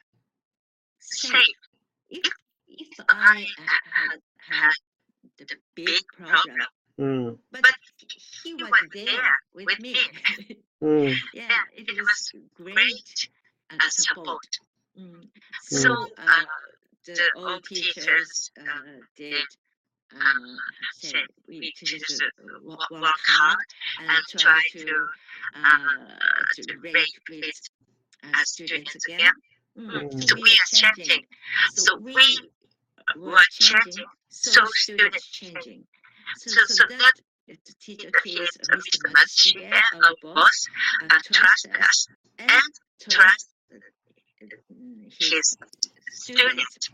Speaker 2: safe. If I had the big problem, but he was there with me. Yeah, it was great support. So the old teachers did say we teachers work hard and try to relate with students again. So we are changing. So we were changing. So students changing. So that the teacher, he is Mr. Matsushige, our boss, trust us and trust his students.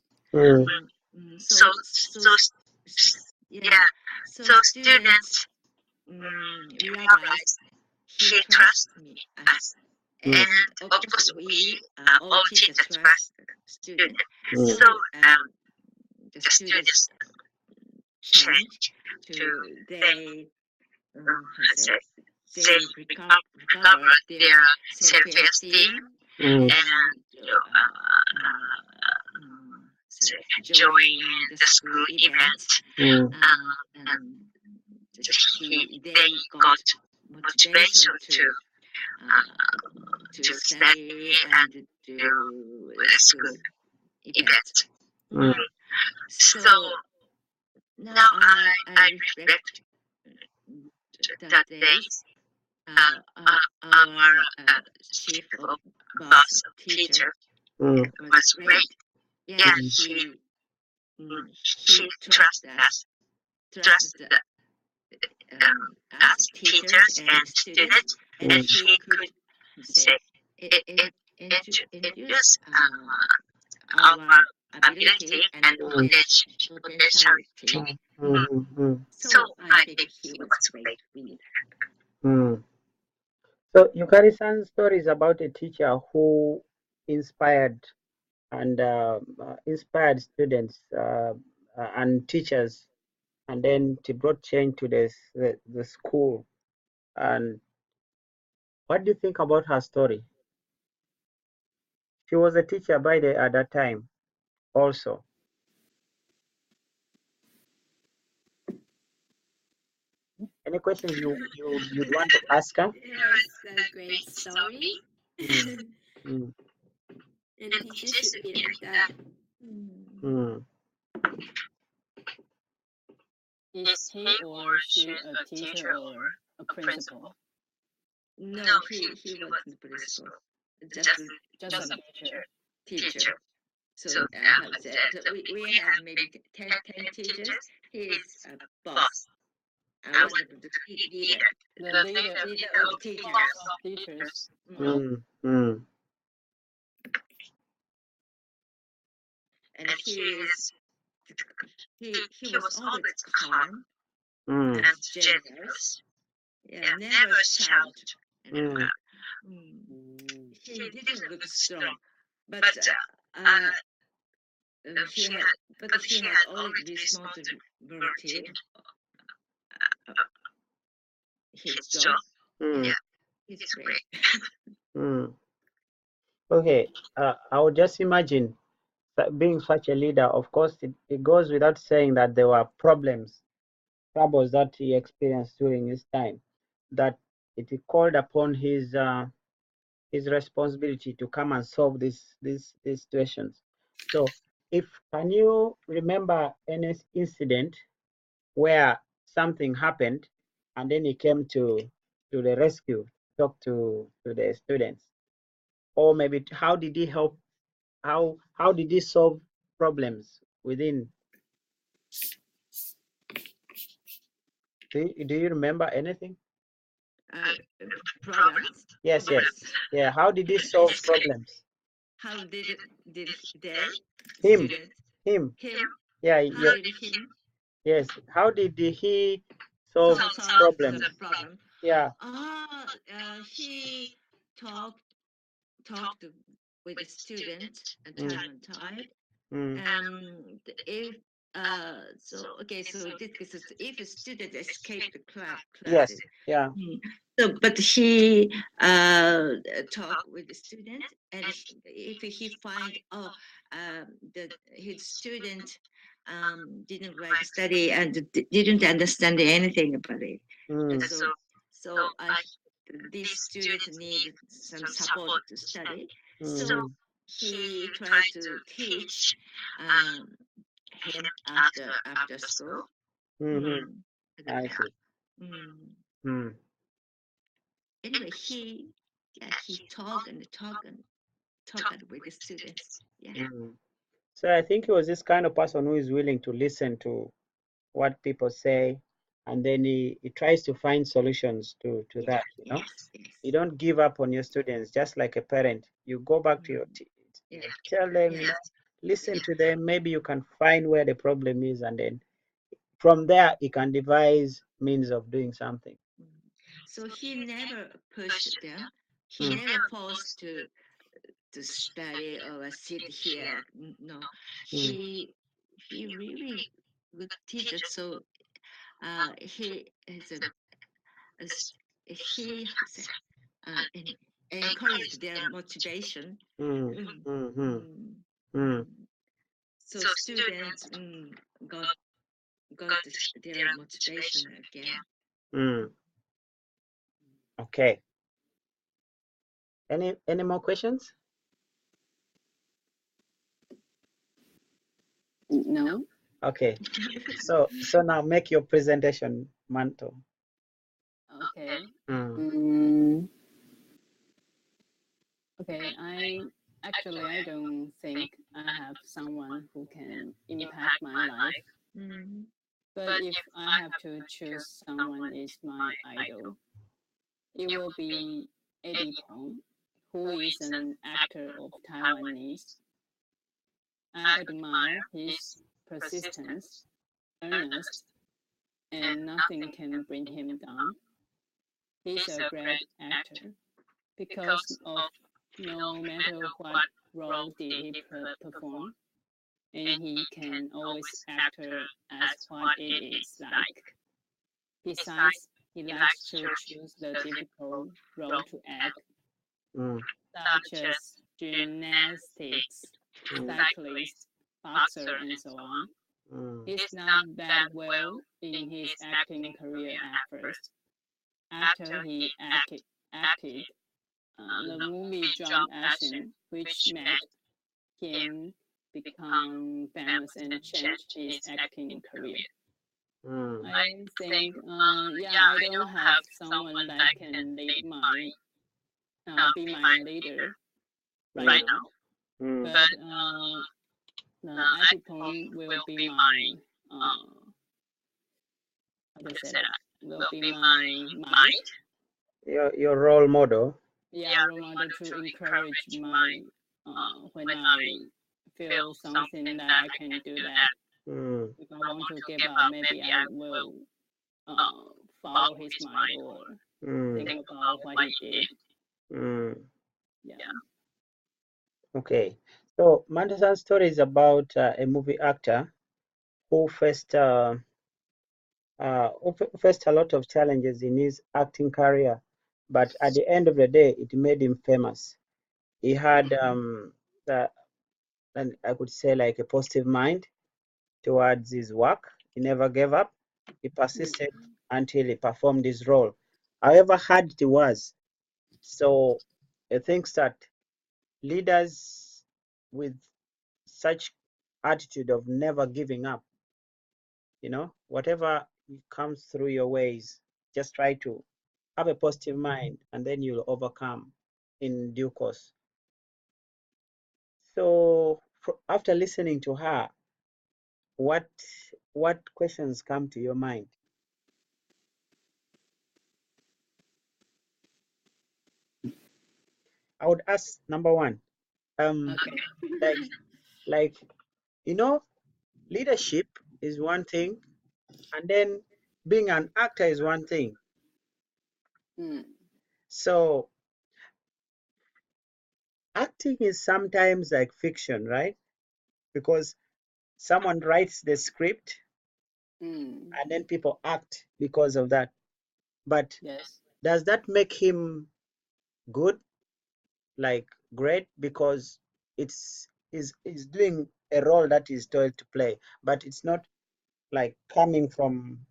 Speaker 2: So students realize he trusts us, and of course we all teachers trust students. So the students change to they recover their self-esteem and join the school event, and they got motivation to study and do the school event. So now I reflect that days. Our chief of boss of teacher was great. Yeah, he trusted us, trusted us teachers and students, and he could say introduce our ability and potentiality. So I think he was great leader.
Speaker 1: So Yukari-san's story is about a teacher who inspired inspired students and teachers, and then she brought change to the school. And what do you think about her story? She was a teacher at that time also. Any questions you'd want to ask her?
Speaker 4: It was a great story. And teachers should be like that.
Speaker 3: Is he or she a teacher or a principal?
Speaker 2: No, he wasn't principal. Just a teacher. So I have said we have maybe 10 teachers. He is a boss. I was the leader.
Speaker 3: The leader of teachers.
Speaker 2: And he was always calm and generous. Yeah, never shout. He didn't look strong, but he had always responsibility his job. Yeah, it's great.
Speaker 1: Okay, I would just imagine that being such a leader, of course, it goes without saying that there were troubles that he experienced during his time, that it called upon his responsibility to come and solve these situations. So, can you remember any incident where something happened and then he came to the rescue, talk to the students, or maybe how did he help? How did he solve problems within? Do you remember anything?
Speaker 2: Problems?
Speaker 1: Yes. Yeah. How did he solve problems?
Speaker 2: How did they?
Speaker 1: Him.
Speaker 2: Students?
Speaker 1: Him.
Speaker 2: Yeah.
Speaker 1: Yeah.
Speaker 2: Did him?
Speaker 1: Yes. How did he solve problems?
Speaker 2: The problem?
Speaker 1: Yeah.
Speaker 2: He talked with the student time and time. And if so this is if a student escaped the class.
Speaker 1: Yes. Yeah.
Speaker 2: So, but he talk with the student, and if he find his student didn't like study and didn't understand anything about it, so these students need some support to study. So he tried to teach him after school.
Speaker 1: I see.
Speaker 2: Anyway, he talked with the students. Yeah.
Speaker 1: So I think he was this kind of person who is willing to listen to what people say, and then he tries to find solutions to that. You know, you don't give up on your students. Just like a parent, you go back to your tell them, you know, listen to them. Maybe you can find where the problem is, and then from there you can devise means of doing something.
Speaker 2: So he never pushed them. He never forced to study or sit here. No, he really good teacher. So he encouraged their motivation. So students got their motivation again.
Speaker 1: Okay. Any more questions?
Speaker 3: No.
Speaker 1: Okay. So now make your presentation, Manto.
Speaker 3: Okay. Okay. I don't think I have someone who can impact my life. But if I have to choose someone is my idol, it will be Eddie Peng, who is an actor of Taiwanese. I admire his persistence, earnest, and nothing can bring him down. He's a great actor because of no matter what role did he perform, and he can always act as what it is like. Besides, he likes to choose the difficult role to act, such as gymnastics, cyclist, boxer, and so on. He's not that well in his acting career at first. After he acted the movie Jump Action, which made him become famous and changed his acting career. I think, I don't have someone that can lead be my leader right now. But Adipon will be my, how to say that? will be my mind.
Speaker 1: Your role model.
Speaker 3: Yeah, role model to encourage my when I feel something that I can do that. If I want to give up, maybe I will follow his mind or think about what he did. Yeah.
Speaker 1: Okay. So Manta-san's story is about a movie actor who faced a lot of challenges in his acting career, but at the end of the day, it made him famous. He had and I could say like a positive mind towards his work. He never gave up. He persisted until he performed his role, however hard it was. So I think that leaders with such attitude of never giving up, whatever comes through your ways, just try to have a positive mind and then you'll overcome in due course. So after listening to her, what questions come to your mind? I would ask number one,
Speaker 3: Okay.
Speaker 1: like leadership is one thing, and then being an actor is one thing. So acting is sometimes like fiction, right? Because someone writes the script and then people act because of that. But
Speaker 3: yes,
Speaker 1: does that make him good, like great? Because is doing a role that he's told to play, but it's not like coming from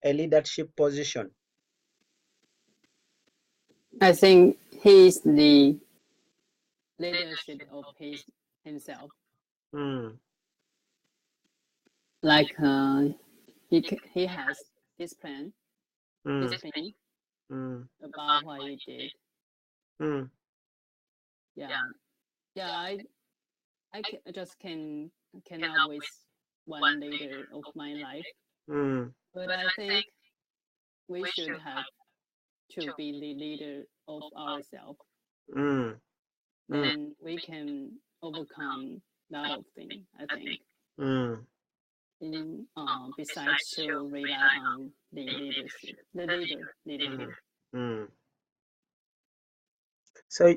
Speaker 1: a leadership position.
Speaker 3: I think he's the leadership of himself. Like he has his plan, his thing about what he did. Yeah. I just cannot with one leader of my life, but I think we should have to be the leader of ourselves. Then we can overcome a lot of things, I think. Besides to rely on the leadership, the leader.
Speaker 1: So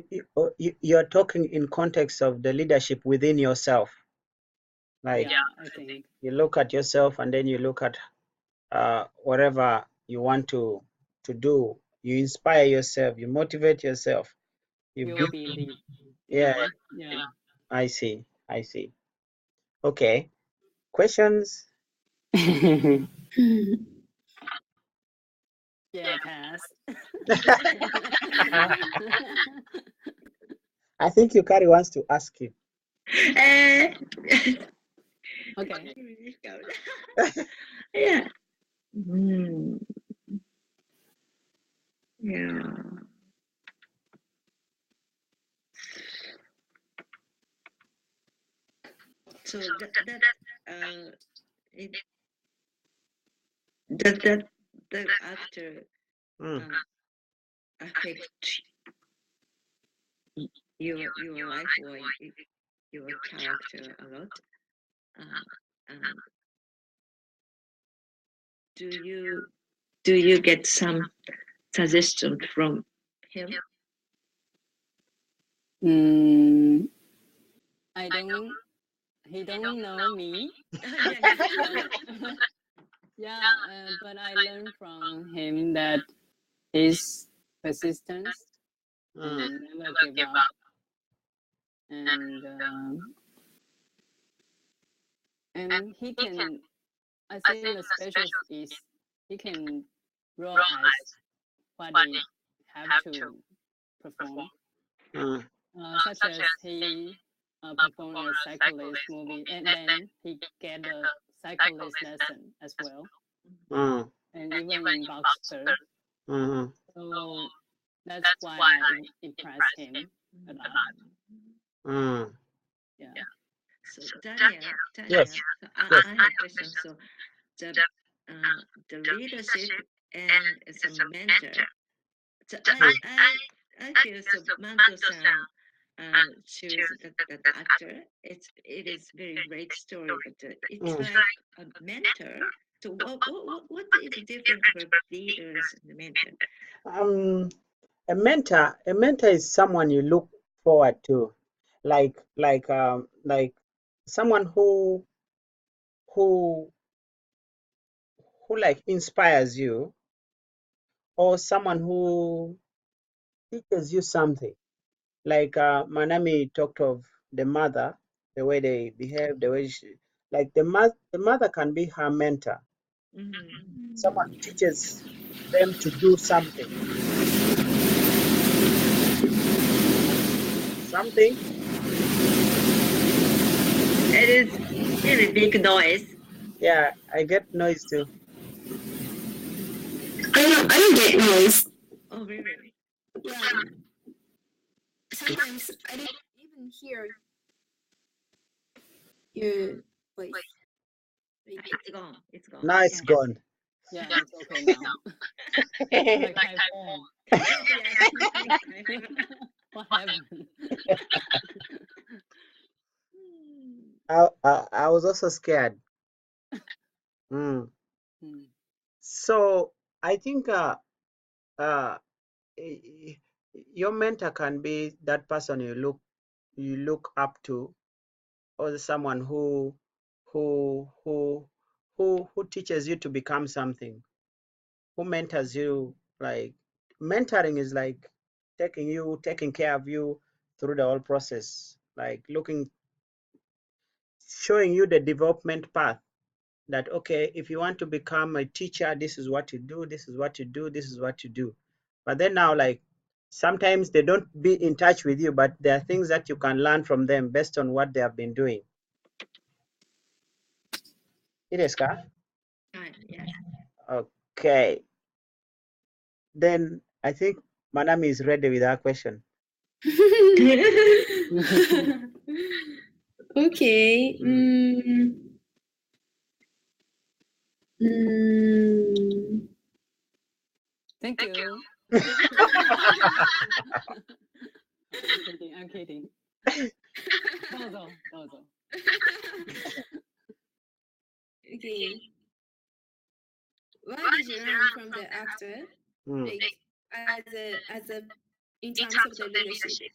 Speaker 1: you're talking in context of the leadership within yourself. Like,
Speaker 3: yeah, I think
Speaker 1: you look at yourself and then you look at whatever you want to do. You inspire yourself, you motivate yourself.
Speaker 3: you'll be lead.
Speaker 1: Yeah,
Speaker 3: Yeah.
Speaker 1: I see. Okay. Questions?
Speaker 3: Yeah, pass.
Speaker 1: I think Yukari wants to ask you.
Speaker 3: Okay.
Speaker 2: Yeah. Yeah. So that the actor affect your life or your character a lot. Do you get some suggestion from him?
Speaker 3: I don't. He don't know me. Yeah, but I learned from him that his persistence and never give up, and he can. I think the special is he can realize what they have to perform. Such as he performed a cyclist movie, and then he get a cyclist lesson as well, and even in Boxer. So that's why I impressed him a lot. Yeah.
Speaker 2: So Daniel,
Speaker 1: Yes.
Speaker 2: I have a question. So the leadership and as a mentor. So I feel so Manto-san choose that actor. It is very great story, but it's like a mentor. So what is the difference for leaders and the mentor?
Speaker 1: A mentor is someone you look forward to, like someone who like inspires you, or someone who teaches you something. Like Manami talked of the mother, the way they behave, the way she, like the mother can be her mentor, someone who teaches them to do something.
Speaker 2: It is really big noise.
Speaker 1: Yeah, I get noise too.
Speaker 4: I don't get noise.
Speaker 2: Oh, really?
Speaker 4: Yeah. Sometimes I don't even hear your voice.
Speaker 2: It's gone. It's gone.
Speaker 1: Now it's gone.
Speaker 3: Yeah, it's okay now. Like iPhone. What happened?
Speaker 1: I was also scared. Mm. So I think uh, your mentor can be that person you look up to, or someone who teaches you to become something, who mentors you. Like mentoring is like taking care of you through the whole process, like showing you the development path, that okay, if you want to become a teacher, this is what you do, this is what you do, this is what you do. But then now, like, sometimes they don't be in touch with you, but there are things that you can learn from them based on what they have been doing. It is ka?
Speaker 2: Yes.
Speaker 1: Okay, then I think Manami is ready with her question.
Speaker 4: Okay.
Speaker 3: Thank you. I'm kidding. Dozo.
Speaker 4: Okay. What did you learn from the actor? Like as a in terms of the leadership.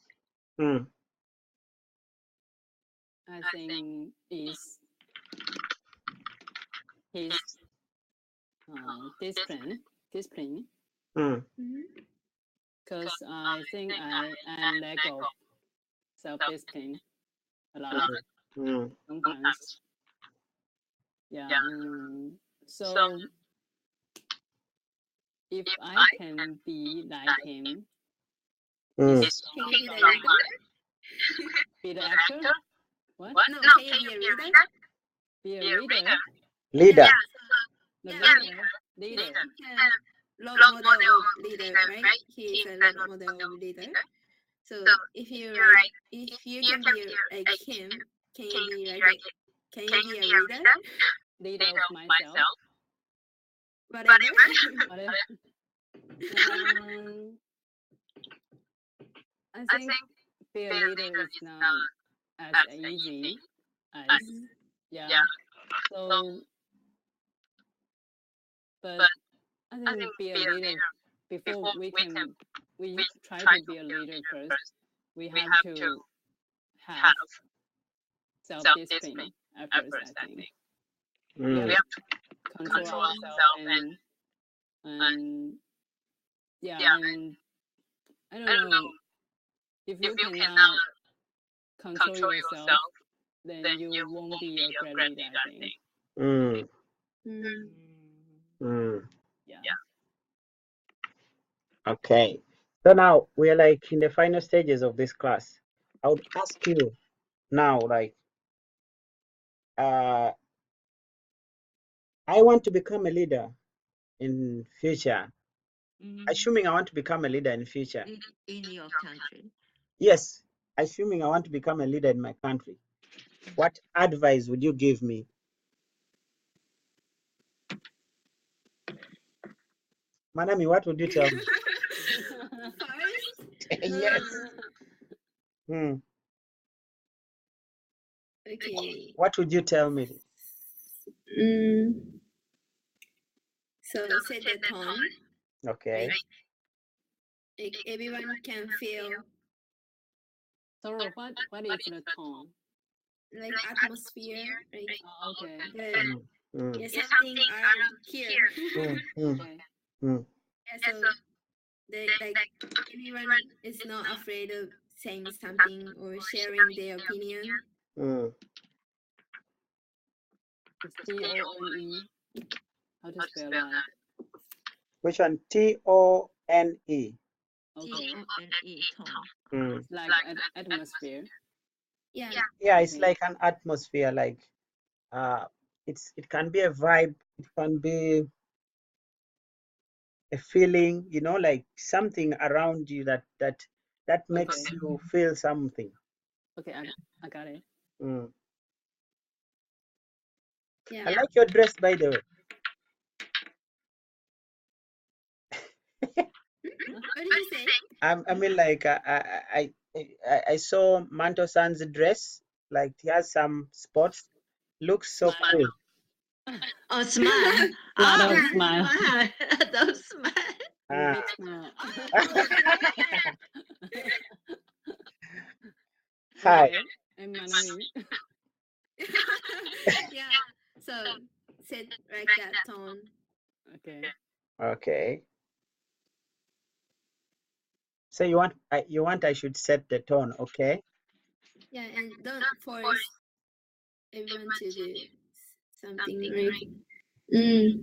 Speaker 3: I think is his discipline. Because I think I lack of self-discipline a lot. Sometimes. Yeah. So if I can be like him,
Speaker 4: can you be the leader?
Speaker 3: Be the actor? What?
Speaker 4: No, can you be a leader?
Speaker 3: Be a leader?
Speaker 1: Leader.
Speaker 4: Leader. Role model of leader, right? He is a role model of leader. So if you can be like him, can you be a leader?
Speaker 3: Leader of myself.
Speaker 4: Whatever.
Speaker 3: I think be a leader is not as easy as So, but I think be a leader before we try to be a leader first. We have to have self-discipline at first, I think. We have to control ourselves and I don't know, if you cannot control yourself, then you won't be a great leader, I think. Yeah.
Speaker 1: Okay. So now we're like in the final stages of this class. I would ask you now, like, I want to become a leader in future. Assuming I want to become a leader in future.
Speaker 2: In your country.
Speaker 1: Yes, assuming I want to become a leader in my country. What advice would you give me? Manami, what would you tell me?
Speaker 4: First?
Speaker 1: Yes.
Speaker 4: Okay.
Speaker 1: What would you tell me?
Speaker 4: So set the tone.
Speaker 1: Okay.
Speaker 4: Like everyone can feel.
Speaker 3: So what is the tone?
Speaker 4: Like atmosphere, like
Speaker 3: Okay.
Speaker 4: There's something around here.
Speaker 3: Okay.
Speaker 4: Yeah, so like everyone is not afraid of saying something or sharing their opinion.
Speaker 3: It's T-O-N-E. How to spell that?
Speaker 1: Which one? T-O-N-E.
Speaker 3: Okay.
Speaker 2: T-O-N-E, tone.
Speaker 3: It's like atmosphere.
Speaker 4: Yeah.
Speaker 1: Yeah, it's like an atmosphere. Like, it can be a vibe. It can be a feeling. You know, like something around you that makes you feel something.
Speaker 3: Okay, I got it.
Speaker 4: Yeah.
Speaker 1: I like your dress, by the way.
Speaker 4: What did you say?
Speaker 1: I mean, like, I saw Manto-san's dress. Like, he has some spots. Looks so cool.
Speaker 2: Oh, smile.
Speaker 3: Lot of smile.
Speaker 2: Those smile.
Speaker 3: Big smile.
Speaker 1: Hi.
Speaker 3: Okay. And Manami.
Speaker 4: Yeah. So set like that tone.
Speaker 3: Okay.
Speaker 1: Okay. So you want I should set the tone, okay?
Speaker 4: Yeah, and don't force everyone to do something right.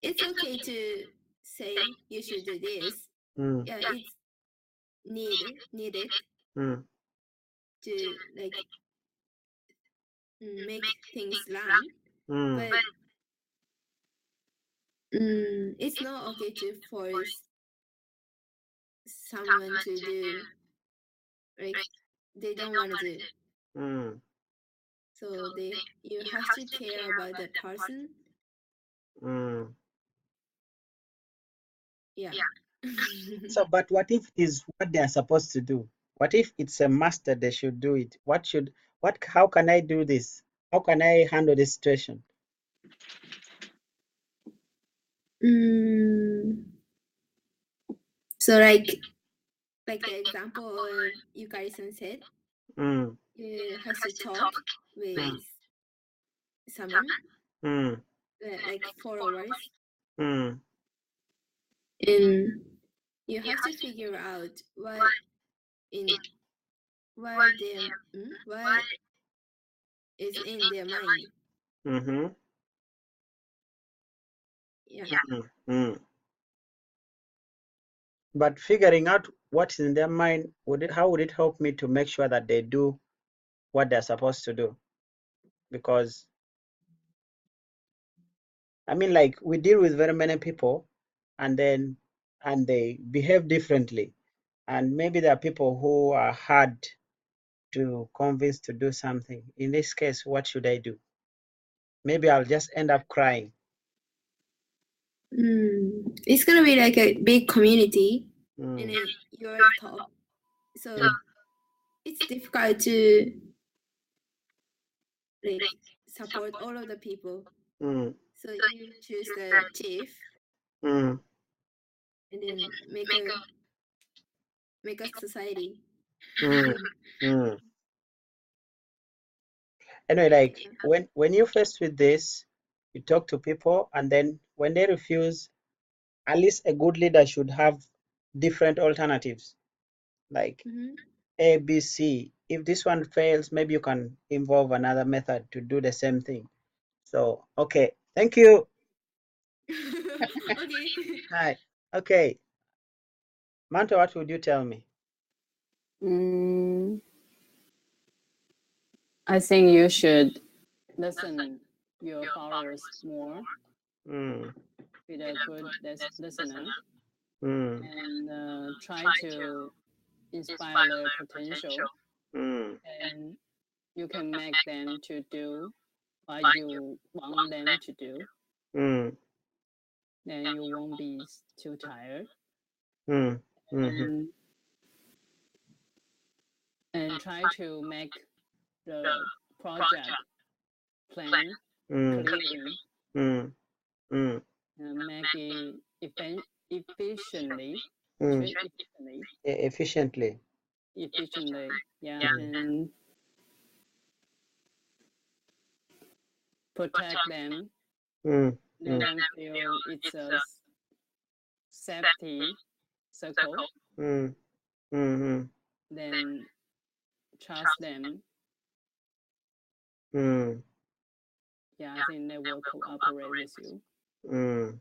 Speaker 4: It's okay to say you should do this. Yeah, it's needed to like make things run, but it's not okay to force someone to do like they don't want to do. So you have to care about the person. Yeah.
Speaker 1: So, but what if it is what they are supposed to do? What if it's a must that they should do it? How can I do this? How can I handle this situation?
Speaker 4: So like the example of Yukari-san said, you have to talk with someone, like 4 hours, and you have to figure out what is in their mind. Yeah.
Speaker 1: But figuring out what's in their mind, how would it help me to make sure that they do what they're supposed to do? Because I mean, like, we deal with very many people, and they behave differently, and maybe there are people who are hard to convince to do something. In this case, what should I do? Maybe I'll just end up crying.
Speaker 4: It's gonna be like a big community, and then you're at top, so it's difficult to like support all of the people. So you choose the chief, and then make a society.
Speaker 1: Anyway, like, when you're faced with this, you talk to people, and then when they refuse, at least a good leader should have different alternatives, like A, B, C. If this one fails, maybe you can involve another method to do the same thing. So, okay, thank you.
Speaker 4: Okay.
Speaker 1: Hi. Okay. Manto, what would you tell me?
Speaker 3: I think you should listen your followers more. Be a good listener. And try to inspire their potential. And you can make them to do what you want them to do. then you won't be too tired.
Speaker 1: Mm-hmm.
Speaker 3: And try to make the project plan clearly. Make it efficiently. Efficiently, yeah, and protect them. Let them feel it's a safety circle. Then trust them. Yeah, I think they will cooperate with you.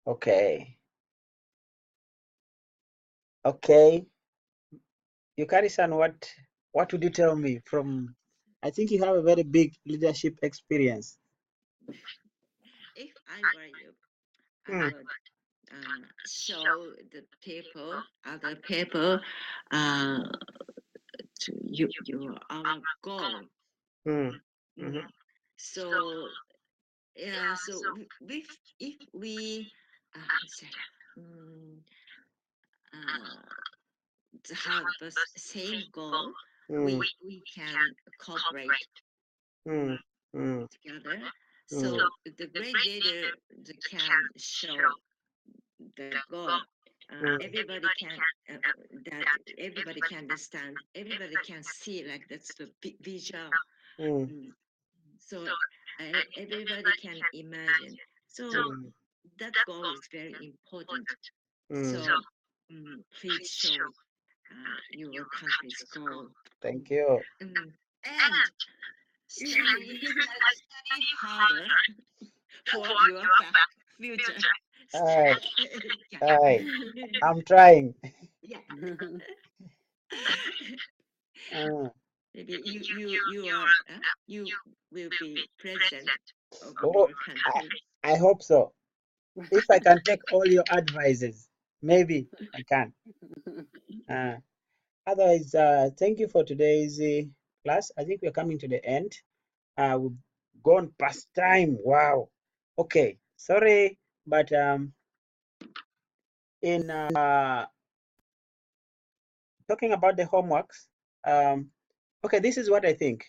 Speaker 1: Okay. Okay. Yukari-san, what would you tell me from? I think you have a very big leadership experience.
Speaker 2: If I were you, I would show the people, other people, to you our goal. So yeah, so if we have the same goal, we can cooperate together. So the great leader can show the goal. Everybody can that everybody can understand. Everybody can see, like that's the visual. So everybody can imagine. So that goal is very important. So please show your country's goal.
Speaker 1: Thank you.
Speaker 2: And study harder for your future.
Speaker 1: All right. I'm trying.
Speaker 2: Yeah. Maybe you will be president of your country.
Speaker 1: I hope so. If I can take all your advices, maybe I can. Otherwise, thank you for today's class. I think we're coming to the end. We've gone past time. Wow. Okay. Sorry, but in talking about the homeworks, okay, this is what I think,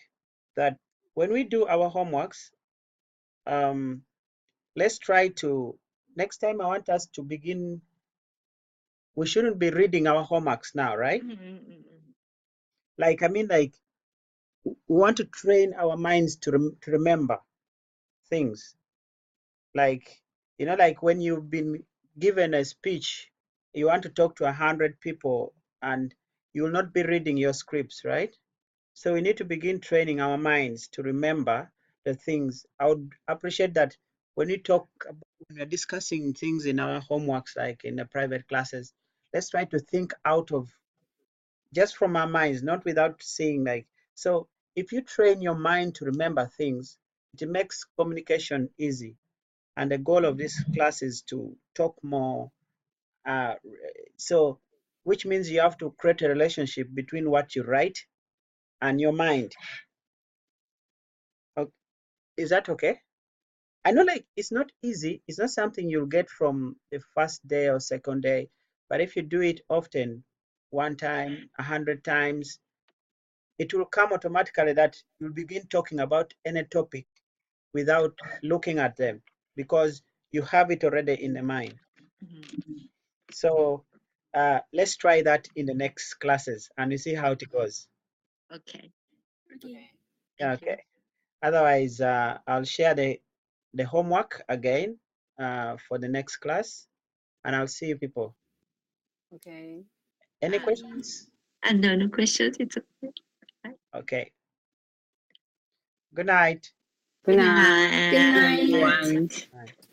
Speaker 1: that when we do our homeworks, let's try to, next time I want us to begin, we shouldn't be reading our homeworks now, right? Like, I mean, like, we want to train our minds to remember things. Like, you know, like when you've been given a speech, you want to talk to 100 people and you will not be reading your scripts, right? So we need to begin training our minds to remember the things. I would appreciate that when we talk about, when we're discussing things in our homeworks, like in the private classes, let's try to think out of, just from our minds, not without saying, like, so if you train your mind to remember things, it makes communication easy. And the goal of this class is to talk more. So, which means you have to create a relationship between what you write and your mind. Okay. Is that okay? I know, like, it's not easy. It's not something you'll get from the first day or second day. But if you do it often, one time, 100 times, it will come automatically that you'll begin talking about any topic without looking at them, because you have it already in the mind. So let's try that in the next classes and you see how it goes.
Speaker 2: Okay.
Speaker 1: Okay. Otherwise, I'll share the homework again for the next class, and I'll see you people.
Speaker 3: Okay.
Speaker 1: Any questions?
Speaker 2: No questions. It's okay.
Speaker 1: Okay. Good night.
Speaker 3: Good night.
Speaker 4: Good night.
Speaker 3: Good night.